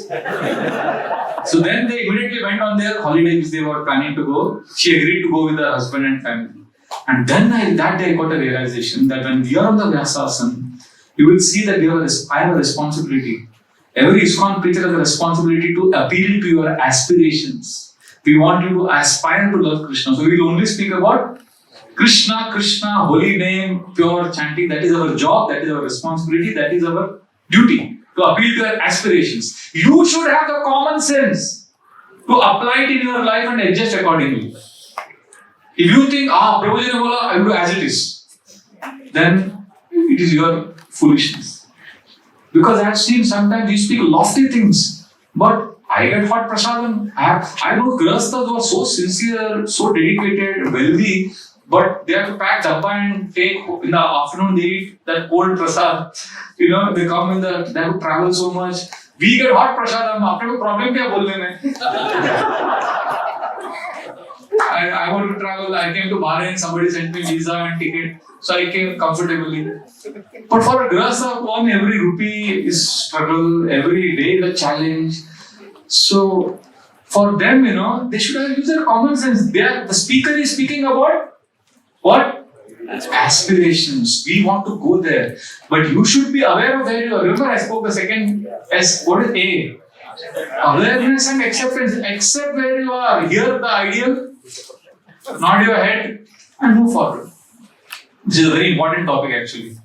So then they immediately went on their holidays they were planning to go. She agreed to go with her husband and family. And then that day I got a realization that when we are on the Vyasasana, you will see that I have a responsibility. Every ISKCON preacher has a responsibility to appeal to your aspirations. We want you to aspire to love Krishna. So we will only speak about Krishna, Krishna, holy name, pure chanting. That is our job, that is our responsibility, that is our duty to appeal to your aspirations. You should have the common sense to apply it in your life and adjust accordingly. If you think, Prabhuji ne bola, I will do as it is, then it is your foolishness. Because I have seen sometimes you speak lofty things, but I get hot prasadam. I know grahasthas who are so sincere, so dedicated, wealthy, but they have to pack dabba and take in the afternoon they eat that cold prasad. They come they have to travel so much. We get hot prasadam. After the problem kya bolne mein? I want to travel. I came to Bahrain. Somebody sent me visa and ticket, so I came comfortably. But for a grahastha, every rupee is struggle. Every day is a challenge. So for them, they should have used their common sense. The speaker is speaking about what? Aspirations. We want to go there. But you should be aware of where you are. Remember I spoke the second S. What is A? Awareness and acceptance. Accept where you are. Hear the ideal. Nod your head and move forward. This is a very important topic actually.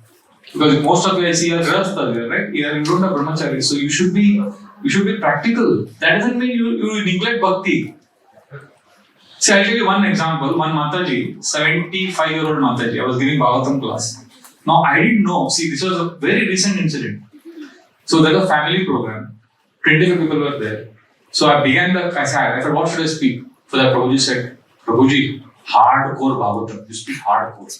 Because most of you I see are grahasthas there, right? Here you don't have brahmachari. So you should be practical. That doesn't mean you neglect bhakti. See, I'll tell you one example. One Mataji, 75-year-old Mataji, I was giving Bhagavatam class. Now, I didn't know. See, this was a very recent incident. So, there was a family program. 25 people were there. So, I said, what should I speak? So, that Prabhuji said, Prabhuji, hardcore Bhagavatam. You speak hardcore.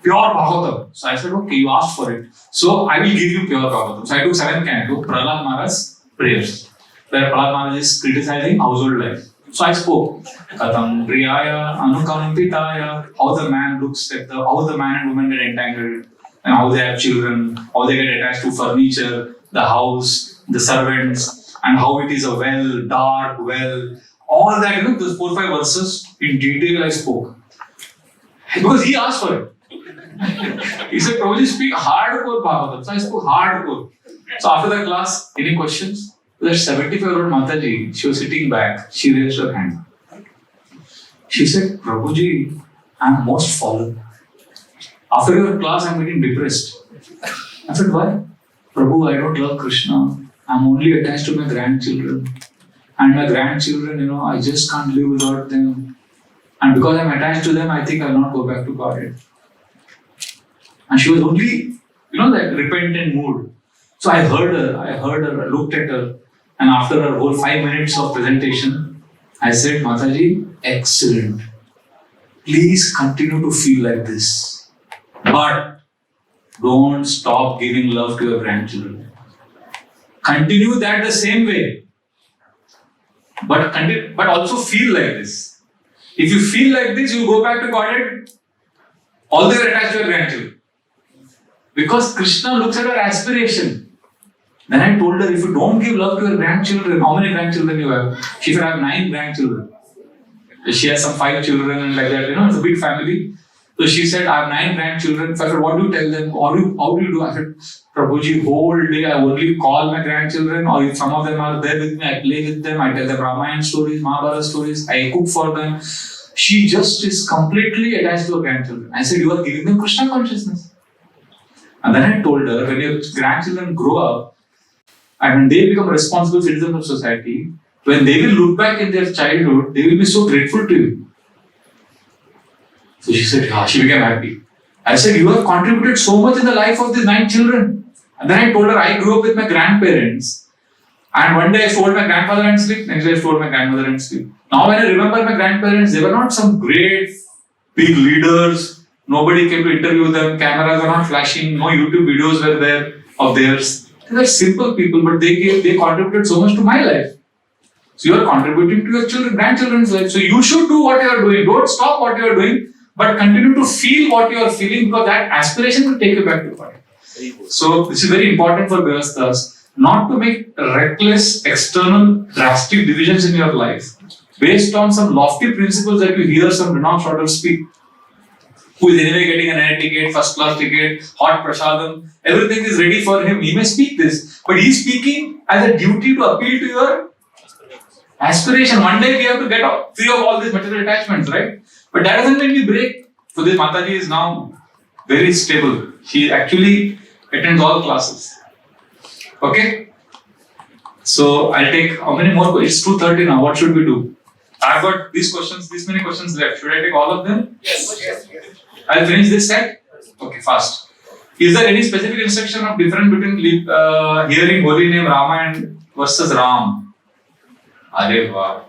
Pure Bhagavatam. So, I said, okay, you asked for it. So, I will give you pure Bhagavatam. So, I took 7th canto, Prahlad Maharaj's prayers. Where Prahlad Maharaj is criticizing household life. So I spoke, Katham Priyaya, Anukampitaya, how the man looks at how the man and woman get entangled, and how they have children, how they get attached to furniture, the house, the servants, and how it is a well, dark well, all that, those 4 or 5 verses in detail I spoke. Because he asked for it. He said, Prabhuji, speak hardcore Bhagavatam. So I spoke hardcore. So after the class, any questions? That 75-year-old Mataji, she was sitting back, she raised her hand. She said, Prabhuji, I am most fallen. after your class, I'm getting depressed. I said, why? Prabhu, I don't love Krishna. I'm only attached to my grandchildren. And my grandchildren, I just can't live without them. And because I'm attached to them, I think I'll not go back to Godhead. And she was only, that repentant mood. So I heard her, I looked at her. And after her whole 5 minutes of presentation, I said, Mataji, excellent. Please continue to feel like this. But don't stop giving love to your grandchildren. Continue that the same way. But also feel like this. If you feel like this, you go back to Godhead, all they are attached to your grandchildren. Because Krishna looks at her aspiration. Then I told her, if you don't give love to your grandchildren, how many grandchildren you have? She said, I have 9 grandchildren. She has some 5 children and like that, it's a big family. So she said, I have 9 grandchildren. So I said, what do you tell them? How do you do? I said, Prabhuji, whole day I only call my grandchildren, or if some of them are there with me, I play with them, I tell them Ramayana stories, Mahabharata stories, I cook for them. She just is completely attached to her grandchildren. I said, you are giving them Krishna consciousness. And then I told her, when your grandchildren grow up, and when they become responsible citizens of society, when they will look back in their childhood, they will be so grateful to you. So she said, she became happy. I said, you have contributed so much in the life of these 9 children. And then I told her, I grew up with my grandparents. And one day I stole my grandfather and sleep, next day I stole my grandmother and sleep. Now when I remember my grandparents, they were not some great, big leaders. Nobody came to interview them, cameras were not flashing, no YouTube videos were there of theirs. They were simple people, but they contributed so much to my life. So you are contributing to your grandchildren's life. So you should do what you are doing. Don't stop what you are doing, but continue to feel what you are feeling, because that aspiration will take you back to God. So this is very important for Grihasthas, not to make reckless, external, drastic decisions in your life based on some lofty principles that you hear some renowned scholars speak. Who is anyway getting an air ticket, first class ticket, hot prasadam, everything is ready for him. He may speak this, but he is speaking as a duty to appeal to your aspiration. One day we have to get free of all these material attachments, right? But that doesn't mean we break. So this Mataji is now very stable. She actually attends all classes. Okay? So I'll take how many more? It's 2:30 now. What should we do? I've got these many questions left. Should I take all of them?
Yes.
I'll finish this set. Okay, fast. Is there any specific instruction of difference between hearing holy name Rama versus Ram? Hare Vah.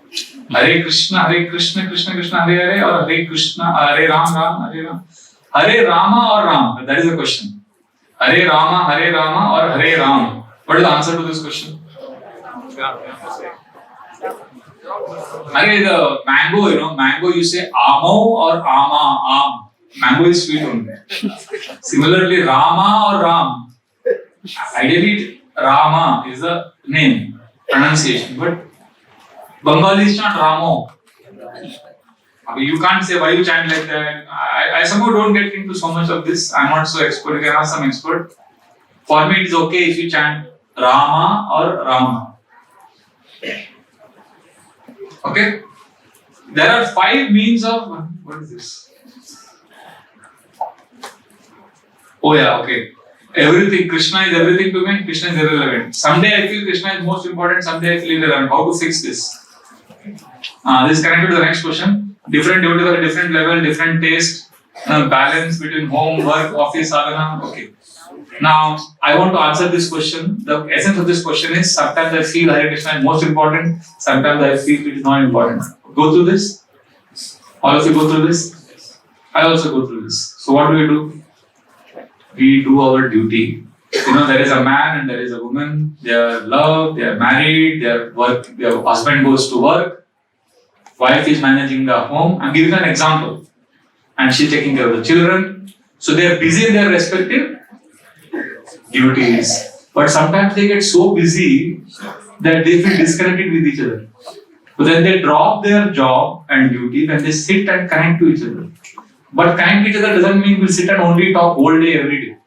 Hare Krishna, Krishna Krishna, Hare Hare, or Hare Krishna, Hare Ram, Hare Ram. Hare Rama or Ram? That is the question. Hare Rama or Hare Ram? What is the answer to this question? Hare, the mango you say Amo or Ama, Am. Mango is sweet only. Similarly, Rama or Ram. Ideally, Rama is the name, pronunciation, but Bengali chant Ramo. You can't say why you chant like that. I somehow don't get into so much of this. I'm not so expert. You can ask some expert. For me, it is okay if you chant Rama or Rama. Okay? There are 5 means of. What is this? Oh yeah, okay. Everything, Krishna is everything to me, Krishna is irrelevant. Someday I feel Krishna is most important, someday I feel irrelevant. How to fix this? This is connected to the next question. Different devotees are at different level, different taste, balance between home, work, office, sadhana. Okay. Now, I want to answer this question. The essence of this question is, sometimes I feel Hare Krishna is most important, sometimes I feel it is not important. Go through this. All of you go through this. I also go through this. So what do? We do our duty. There is a man and there is a woman. They are loved, they are married, their husband goes to work, wife is managing the home. I'm giving an example. And she's taking care of the children. So they are busy in their respective duties. But sometimes they get so busy that they feel disconnected with each other. So then they drop their job and duty and they sit and connect to each other. But connect to each other doesn't mean we'll sit and only talk whole day, every day.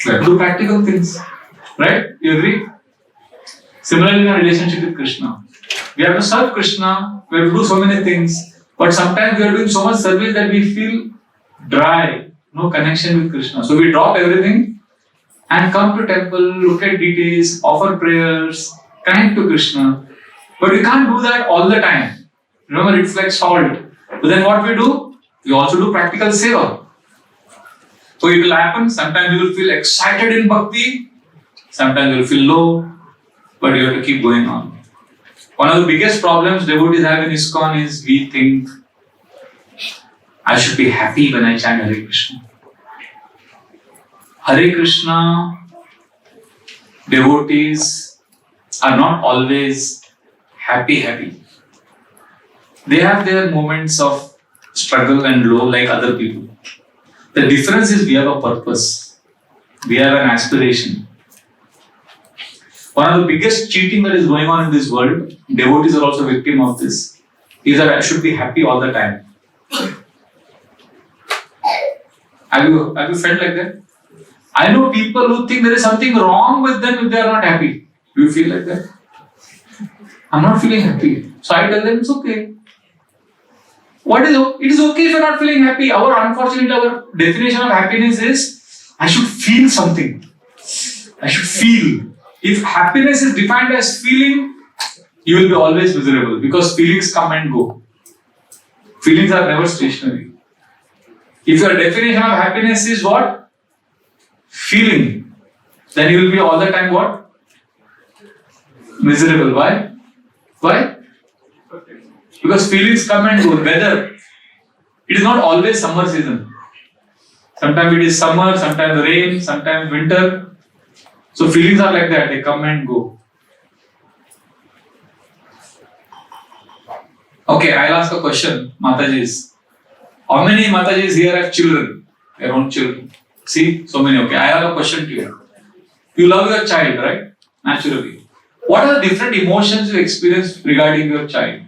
We have to do practical things. Right? You agree? Similarly, in our relationship with Krishna. We have to serve Krishna, we have to do so many things. But sometimes we are doing so much service that we feel dry, no connection with Krishna. So we drop everything and come to temple, look at deities, offer prayers, connect to Krishna. But we can't do that all the time. Remember, it's like salt. But then what we do? We also do practical seva. So it will happen. Sometimes you will feel excited in bhakti, sometimes you will feel low, but you have to keep going on. One of the biggest problems devotees have in ISKCON is we think, I should be happy when I chant Hare Krishna. Hare Krishna devotees are not always happy. They have their moments of struggle and low like other people. The difference is we have a purpose. We have an aspiration. One of the biggest cheating that is going on in this world, devotees are also victim of this, is that I should be happy all the time. Have you felt like that? I know people who think there is something wrong with them if they are not happy. Do you feel like that? I'm not feeling happy. So I tell them it's okay. It is okay if you're not feeling happy. Unfortunately, our definition of happiness is I should feel something. I should feel. If happiness is defined as feeling, you will be always miserable because feelings come and go. Feelings are never stationary. If your definition of happiness is what? Feeling, then you will be all the time what? Miserable. Why? Why? Because feelings come and go. Weather. It is not always summer season. Sometimes it is summer, sometimes rain, sometimes winter. So feelings are like that, they come and go. Okay, I'll ask a question, Matajis. How many Matajis here have children? Their own children. See, so many. Okay, I have a question to you. You love your child, right? Naturally. What are the different emotions you experience regarding your child?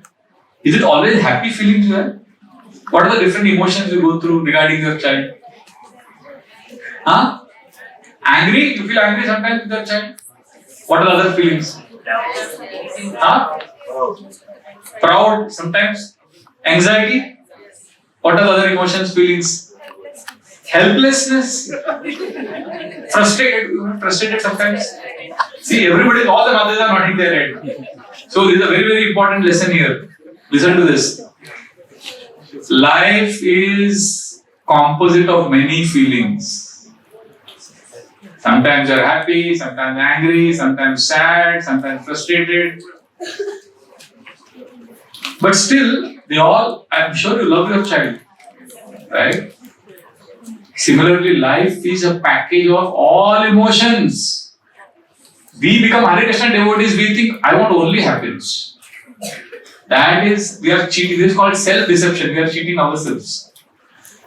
Is it always happy feelings you have? What are the different emotions you go through regarding your child? Huh? Angry? You feel angry sometimes with your child? What are the other feelings? Huh? Proud sometimes? Anxiety? What are the other emotions, feelings? Helplessness? Frustrated sometimes? See, everybody, all the mothers are nodding their head. So this is a very, very important lesson here. Listen to this. Life is composite of many feelings. Sometimes you are happy, sometimes angry, sometimes sad, sometimes frustrated. But still, I am sure you love your child. Right? Similarly, life is a package of all emotions. We become Hare Krishna devotees, we think, I want only happiness. That is, we are cheating. This is called self-deception. We are cheating ourselves.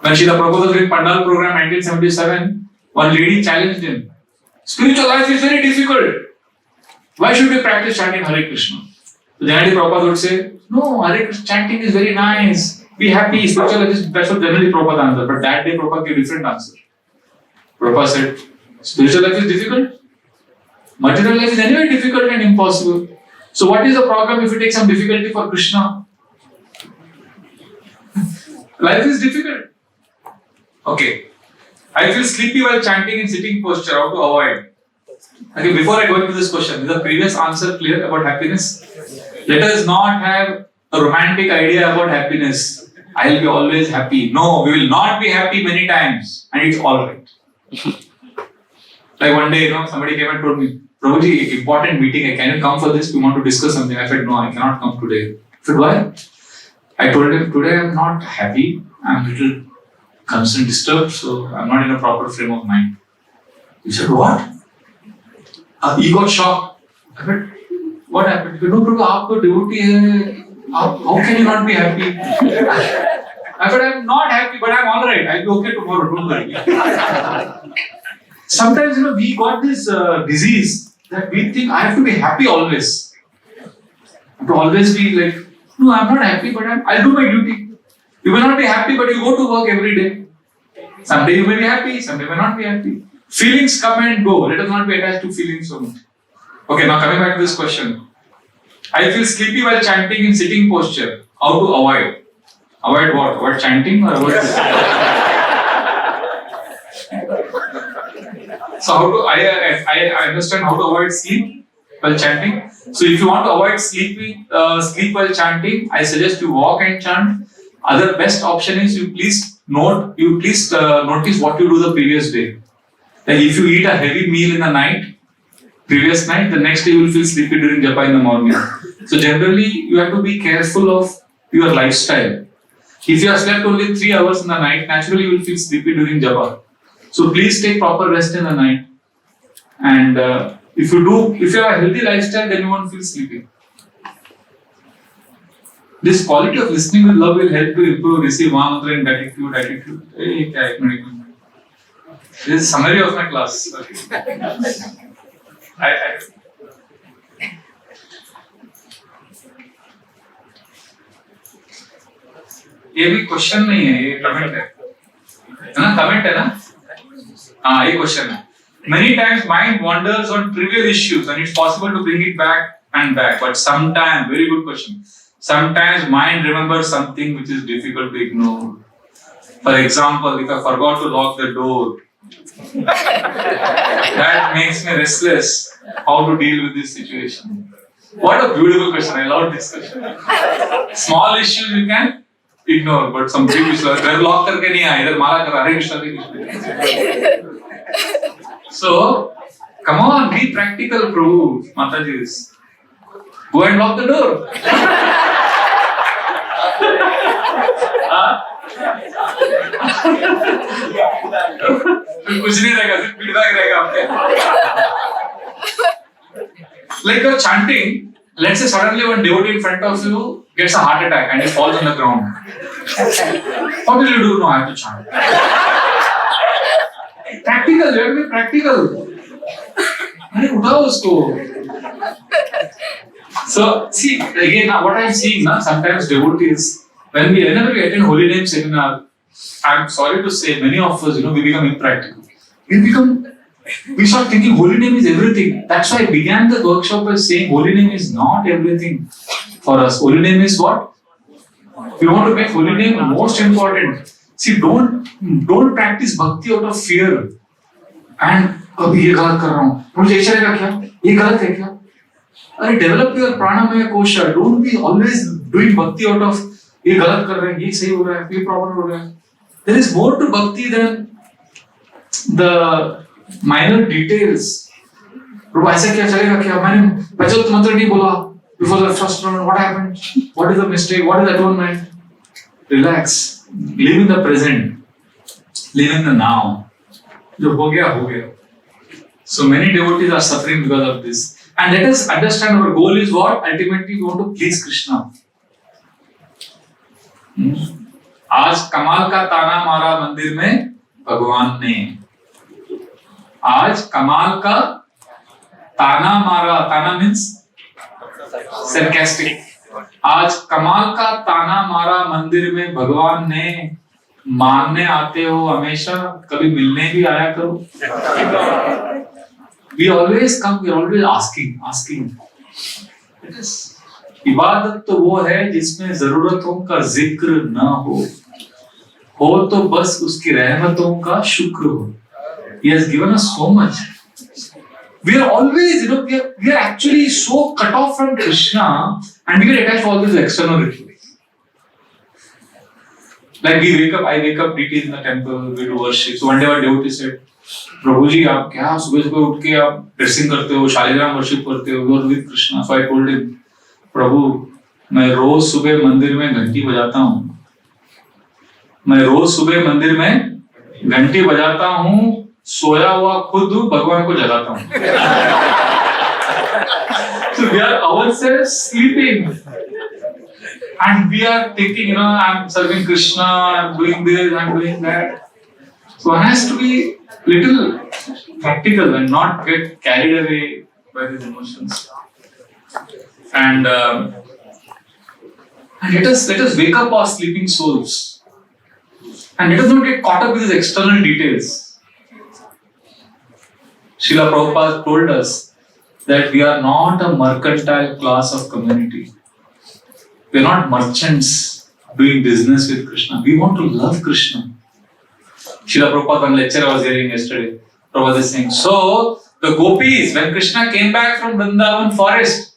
When Srila Prabhupada was doing Pandal program 1977, one lady challenged him. Spiritual life is very difficult. Why should we practice chanting Hare Krishna? So generally Prabhupada would say, no, Hare Krishna chanting is very nice. Be happy. Spiritual life is, that's what generally Prabhupada answered. But that day Prabhupada gave a different answer. Prabhupada said, spiritual life is difficult. Material life is anyway difficult and impossible. So what is the problem if you take some difficulty for Krishna? Life is difficult. Okay. I feel sleepy while chanting in sitting posture. How to avoid? Okay, before I go into this question, is the previous answer clear about happiness? Let us not have a romantic idea about happiness. I will be always happy. No, we will not be happy many times. And it's alright. Like one day, somebody came and told me, Prabhuji, important meeting, can you come for this? We want to discuss something. I said, no, I cannot come today. I said, why? I told him, today I am not happy. I am a little concerned, disturbed, so I am not in a proper frame of mind. He said, what? He got shocked. I said, what happened? He said, no, Prabhu, aapko devotee hai. How can you not be happy? I said, I am not happy, but I am alright. I will be okay tomorrow, don't worry. Sometimes, we got this disease that we think I have to be happy always. I have to always be like, no, I'm not happy, but I'll do my duty. You may not be happy, but you go to work every day. Someday you may be happy, someday you may not be happy. Feelings come and go. Let us not be attached to feelings so much. Okay, now coming back to this question. I feel sleepy while chanting in sitting posture. How to avoid? Avoid what? Avoid chanting or avoid this? So how to I understand how to avoid sleep while chanting. So if you want to avoid sleep while chanting, I suggest you walk and chant. Other best option is you please notice what you do the previous day. Like if you eat a heavy meal in the night, previous night, the next day you will feel sleepy during japa in the morning. So generally you have to be careful of your lifestyle. If you have slept only 3 hours in the night, naturally you will feel sleepy during japa. So please take proper rest in the night. And if you have a healthy lifestyle, then you won't feel sleepy. This quality of listening with love will help you improve, receive Mahamantra and attitude. Hey, this is summary of my class. ये भी question नहीं है, ये comment है ना? Comment है ना? हाँ, ये क्वेश्चन है. Many times mind wanders on trivial issues and it's possible to bring it back and back. But sometimes, very good question. Sometimes mind remembers something which is difficult to ignore. For example, if I forgot to lock the door, that makes me restless. How to deal with this situation? What a beautiful question. I love this question. Small issues you can ignore, but some big issues, घर lock करके नहीं आया, इधर माला कर रहा है, Krishna. So, come on, be practical, Prabhu, Mataji's. Go and lock the door. कुछ नहीं रहेगा, सिर्फ feedback रहेगा आपके. Like you're chanting, let's say suddenly one devotee in front of you gets a heart attack and he falls on the ground. What will you do? No, I have to chant. Practical, you have to be practical. अरे उठाओ उसको. So see again now what I'm seeing now, sometimes devotees whenever we attend holy name seminar, I'm sorry to say many of us we become impractical. We start thinking holy name is everything. That's why I began the workshop by saying holy name is not everything for us. Holy name is what? We want to make holy name most important. See, don't practice bhakti out of fear. And अभी ये गलत कर रहा हूँ, मुझे चलेगा क्या? ये गलत है क्या? अरे develop your pranamaya kosha. Don't be always doing bhakti out of ये गलत कर रहे हैं, ये सही हो रहा है, ये प्रॉब्लम हो रहा है. There is more to bhakti than the minor details. प्रभु ऐसे क्या चलेगा क्या? मैंने पचत मंत्र नहीं बोला before the first round. What happened? What is the mistake? What is atonement? Relax. Live in the present. Live in the now. जो हो गया हो गया. So many devotees are suffering because of this. And let us understand our goal is what? Ultimately we want to please Krishna. आज कमाल का ताना मारा मंदिर में भगवान ने. आज कमाल का ताना मारा, ताना means sarcastic. आज कमाल का ताना मारा मंदिर में भगवान ने. मानने आते हो हमेशा, कभी मिलने भी आया करो. We always come, we are always asking. इबादत तो वो है जिसमें जरूरतों का जिक्र न हो तो बस उसकी रहमतों का शुक्र हो. He has given us so much. We are always, we are actually so cut off from Krishna and we get attached to all these external rituals. Like I wake up deities in the temple, we do worship. So one day our devotee said, प्रभु जी आप क्या सुबह उठ के आप dressing करते हो, Shaligram worship करते हो, you are with Krishna. So I told him, प्रभु मैं रोज सुबह मंदिर में घंटी बजाता हूँ. मैं रोज सुबह मंदिर में घंटी बजाता हूँ, सोया हुआ खुद भगवान को जगाता हूँ. So we are ourselves sleeping. And we are thinking, I'm serving Krishna, I'm doing this, I'm doing that. So one has to be little practical and not get carried away by these emotions. And let us wake up our sleeping souls. And let us not get caught up with these external details. Srila Prabhupada told us that we are not a mercantile class of community. We are not merchants doing business with Krishna. We want to love Krishna. Srila Prabhupada, one lecture I was hearing yesterday, Prabhupada is saying, so the gopis, when Krishna came back from Vrindavan forest,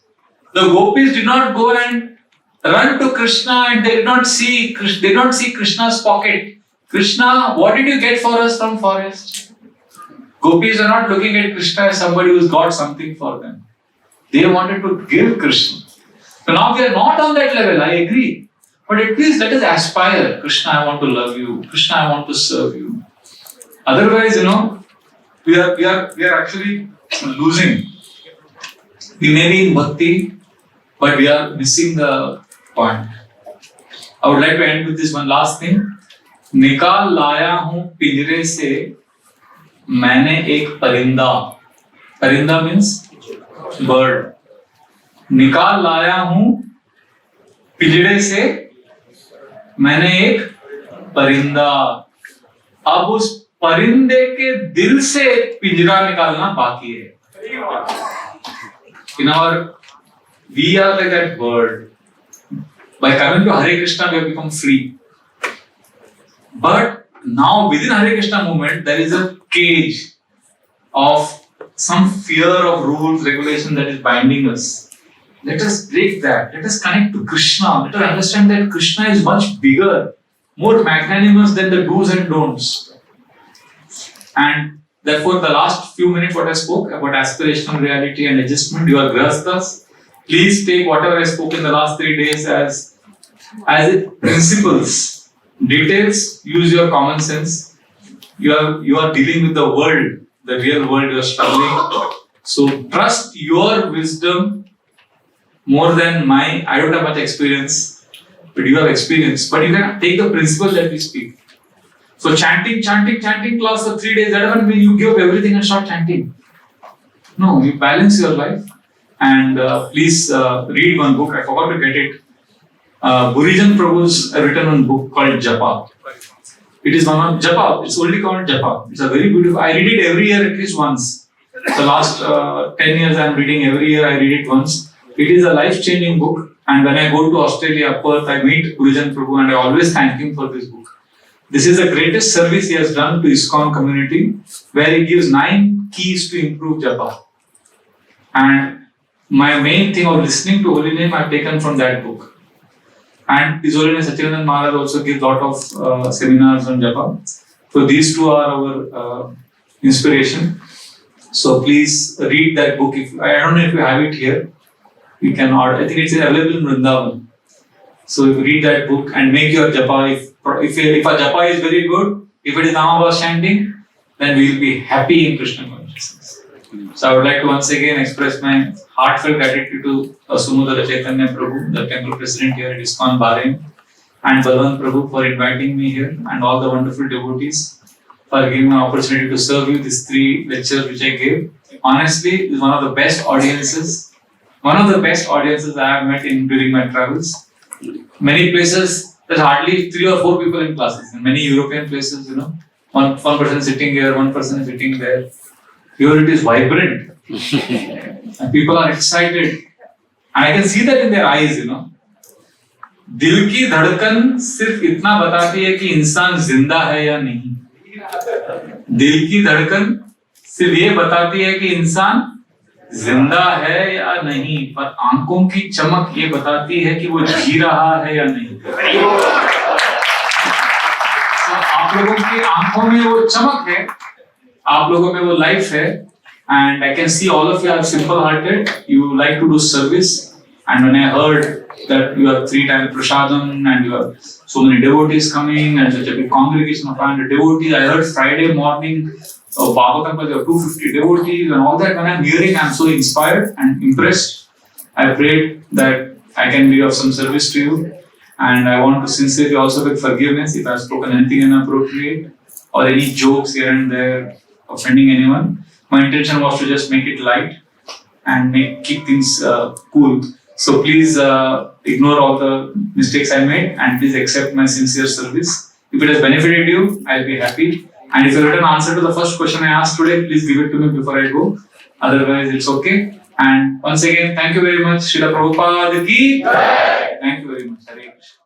the gopis did not go and run to Krishna and they did not see Krishna's pocket. Krishna, what did you get for us from forest? Gopis are not looking at Krishna as somebody who's got something for them. They wanted to give Krishna. So now we are not on that level, I agree. But at least let us aspire. Krishna, I want to love you. Krishna, I want to serve you. Otherwise, we are actually losing. We may be in bhakti, but we are missing the point. I would like to end with this one last thing. निकाल लाया हूं पिंजरे से मैंने एक परिंदा. परिंदा means bird. निकाल लाया हूं पिंजरे से मैंने एक परिंदा. अब उस परिंदे के दिल से पिंजरा निकालना बाकी है. In our, we are like that bird. By coming to Hare Krishna, we have become free. But now within Hare Krishna movement, there is a cage of some fear of rules, regulation that is binding us. Let us break that. Let us connect to Krishna. Let us understand that Krishna is much bigger, more magnanimous than the do's and don'ts. And therefore, the last few minutes what I spoke about aspirational reality and adjustment, you are grahasthas. Please take whatever I spoke in the last 3 days as principles. Details, use your common sense. You are dealing with the world, the real world, you are struggling. So trust your wisdom more than mine. I don't have much experience, but you have experience. But you can take the principle that we speak. So chanting class for 3 days, that doesn't mean you give up everything and start chanting. No, you balance your life. And please read one book, I forgot to get it. Burijan Prabhu's written one book called Japa. It is one of Japa, it's only called Japa. It's a very beautiful, I read it every year at least once. The last 10 years I am reading every year, I read it once. It is a life-changing book. And when I go to Australia, Perth, I meet Burijan Prabhu and I always thank him for this book. This is the greatest service he has done to ISKCON community, where he gives 9 keys to improve Japa. And my main thing of listening to Holy Name I have taken from that book. And His Holiness Satyananda Maharaj also gives a lot of seminars on Japa. So these two are our inspiration. So please read that book. I don't know if you have it here. You can order. I think it's available in Vrindavan. So if you read that book and make your Japa. If a Japa is very good, if it is Namava chanting, then we will be happy in Krishna consciousness. So I would like to once again express my heartfelt gratitude to Sumudara Chaitanya Prabhu, the temple president here at ISKCON Bahrain, and Balwant Prabhu for inviting me here, and all the wonderful devotees for giving me an opportunity to serve you these 3 lectures which I gave. Honestly, it is one of the best audiences I have met during my travels. Many places, there's hardly 3 or 4 people in classes. In many European places, one person sitting here, one person sitting there. Here it is vibrant. And people are excited. And I can see that in their eyes, दिल की धड़कन सिर्फ इतना बताती है कि इंसान जिंदा है या नहीं. दिल की धड़कन सिर्फ ये बताती है कि इंसान जिंदा है या नहीं, पर आंखों की चमक ये बताती है कि वो जी रहा है या नहीं. आप लोगों की आंखों में वो चमक है, आप लोगों में वो लाइफ है. And I can see all of you are simple-hearted. You like to do service. And when I heard that you have 3 times prasadam and you have so many devotees coming and such a big congregation of 500 devotees, I heard Friday morning Baba Temple there were 250 devotees and all that. When I'm hearing, I'm so inspired and impressed. I prayed that I can be of some service to you, and I want to sincerely also beg forgiveness if I've spoken anything inappropriate or any jokes here and there offending anyone. My intention was to just make it light and keep things cool. So please ignore all the mistakes I made and please accept my sincere service. If it has benefited you, I'll be happy. And if you have an answer to the first question I asked today, please give it to me before I go. Otherwise, it's okay. And once again, thank you very much. Srila Prabhupada ki. Thank you very much. Hare Krishna.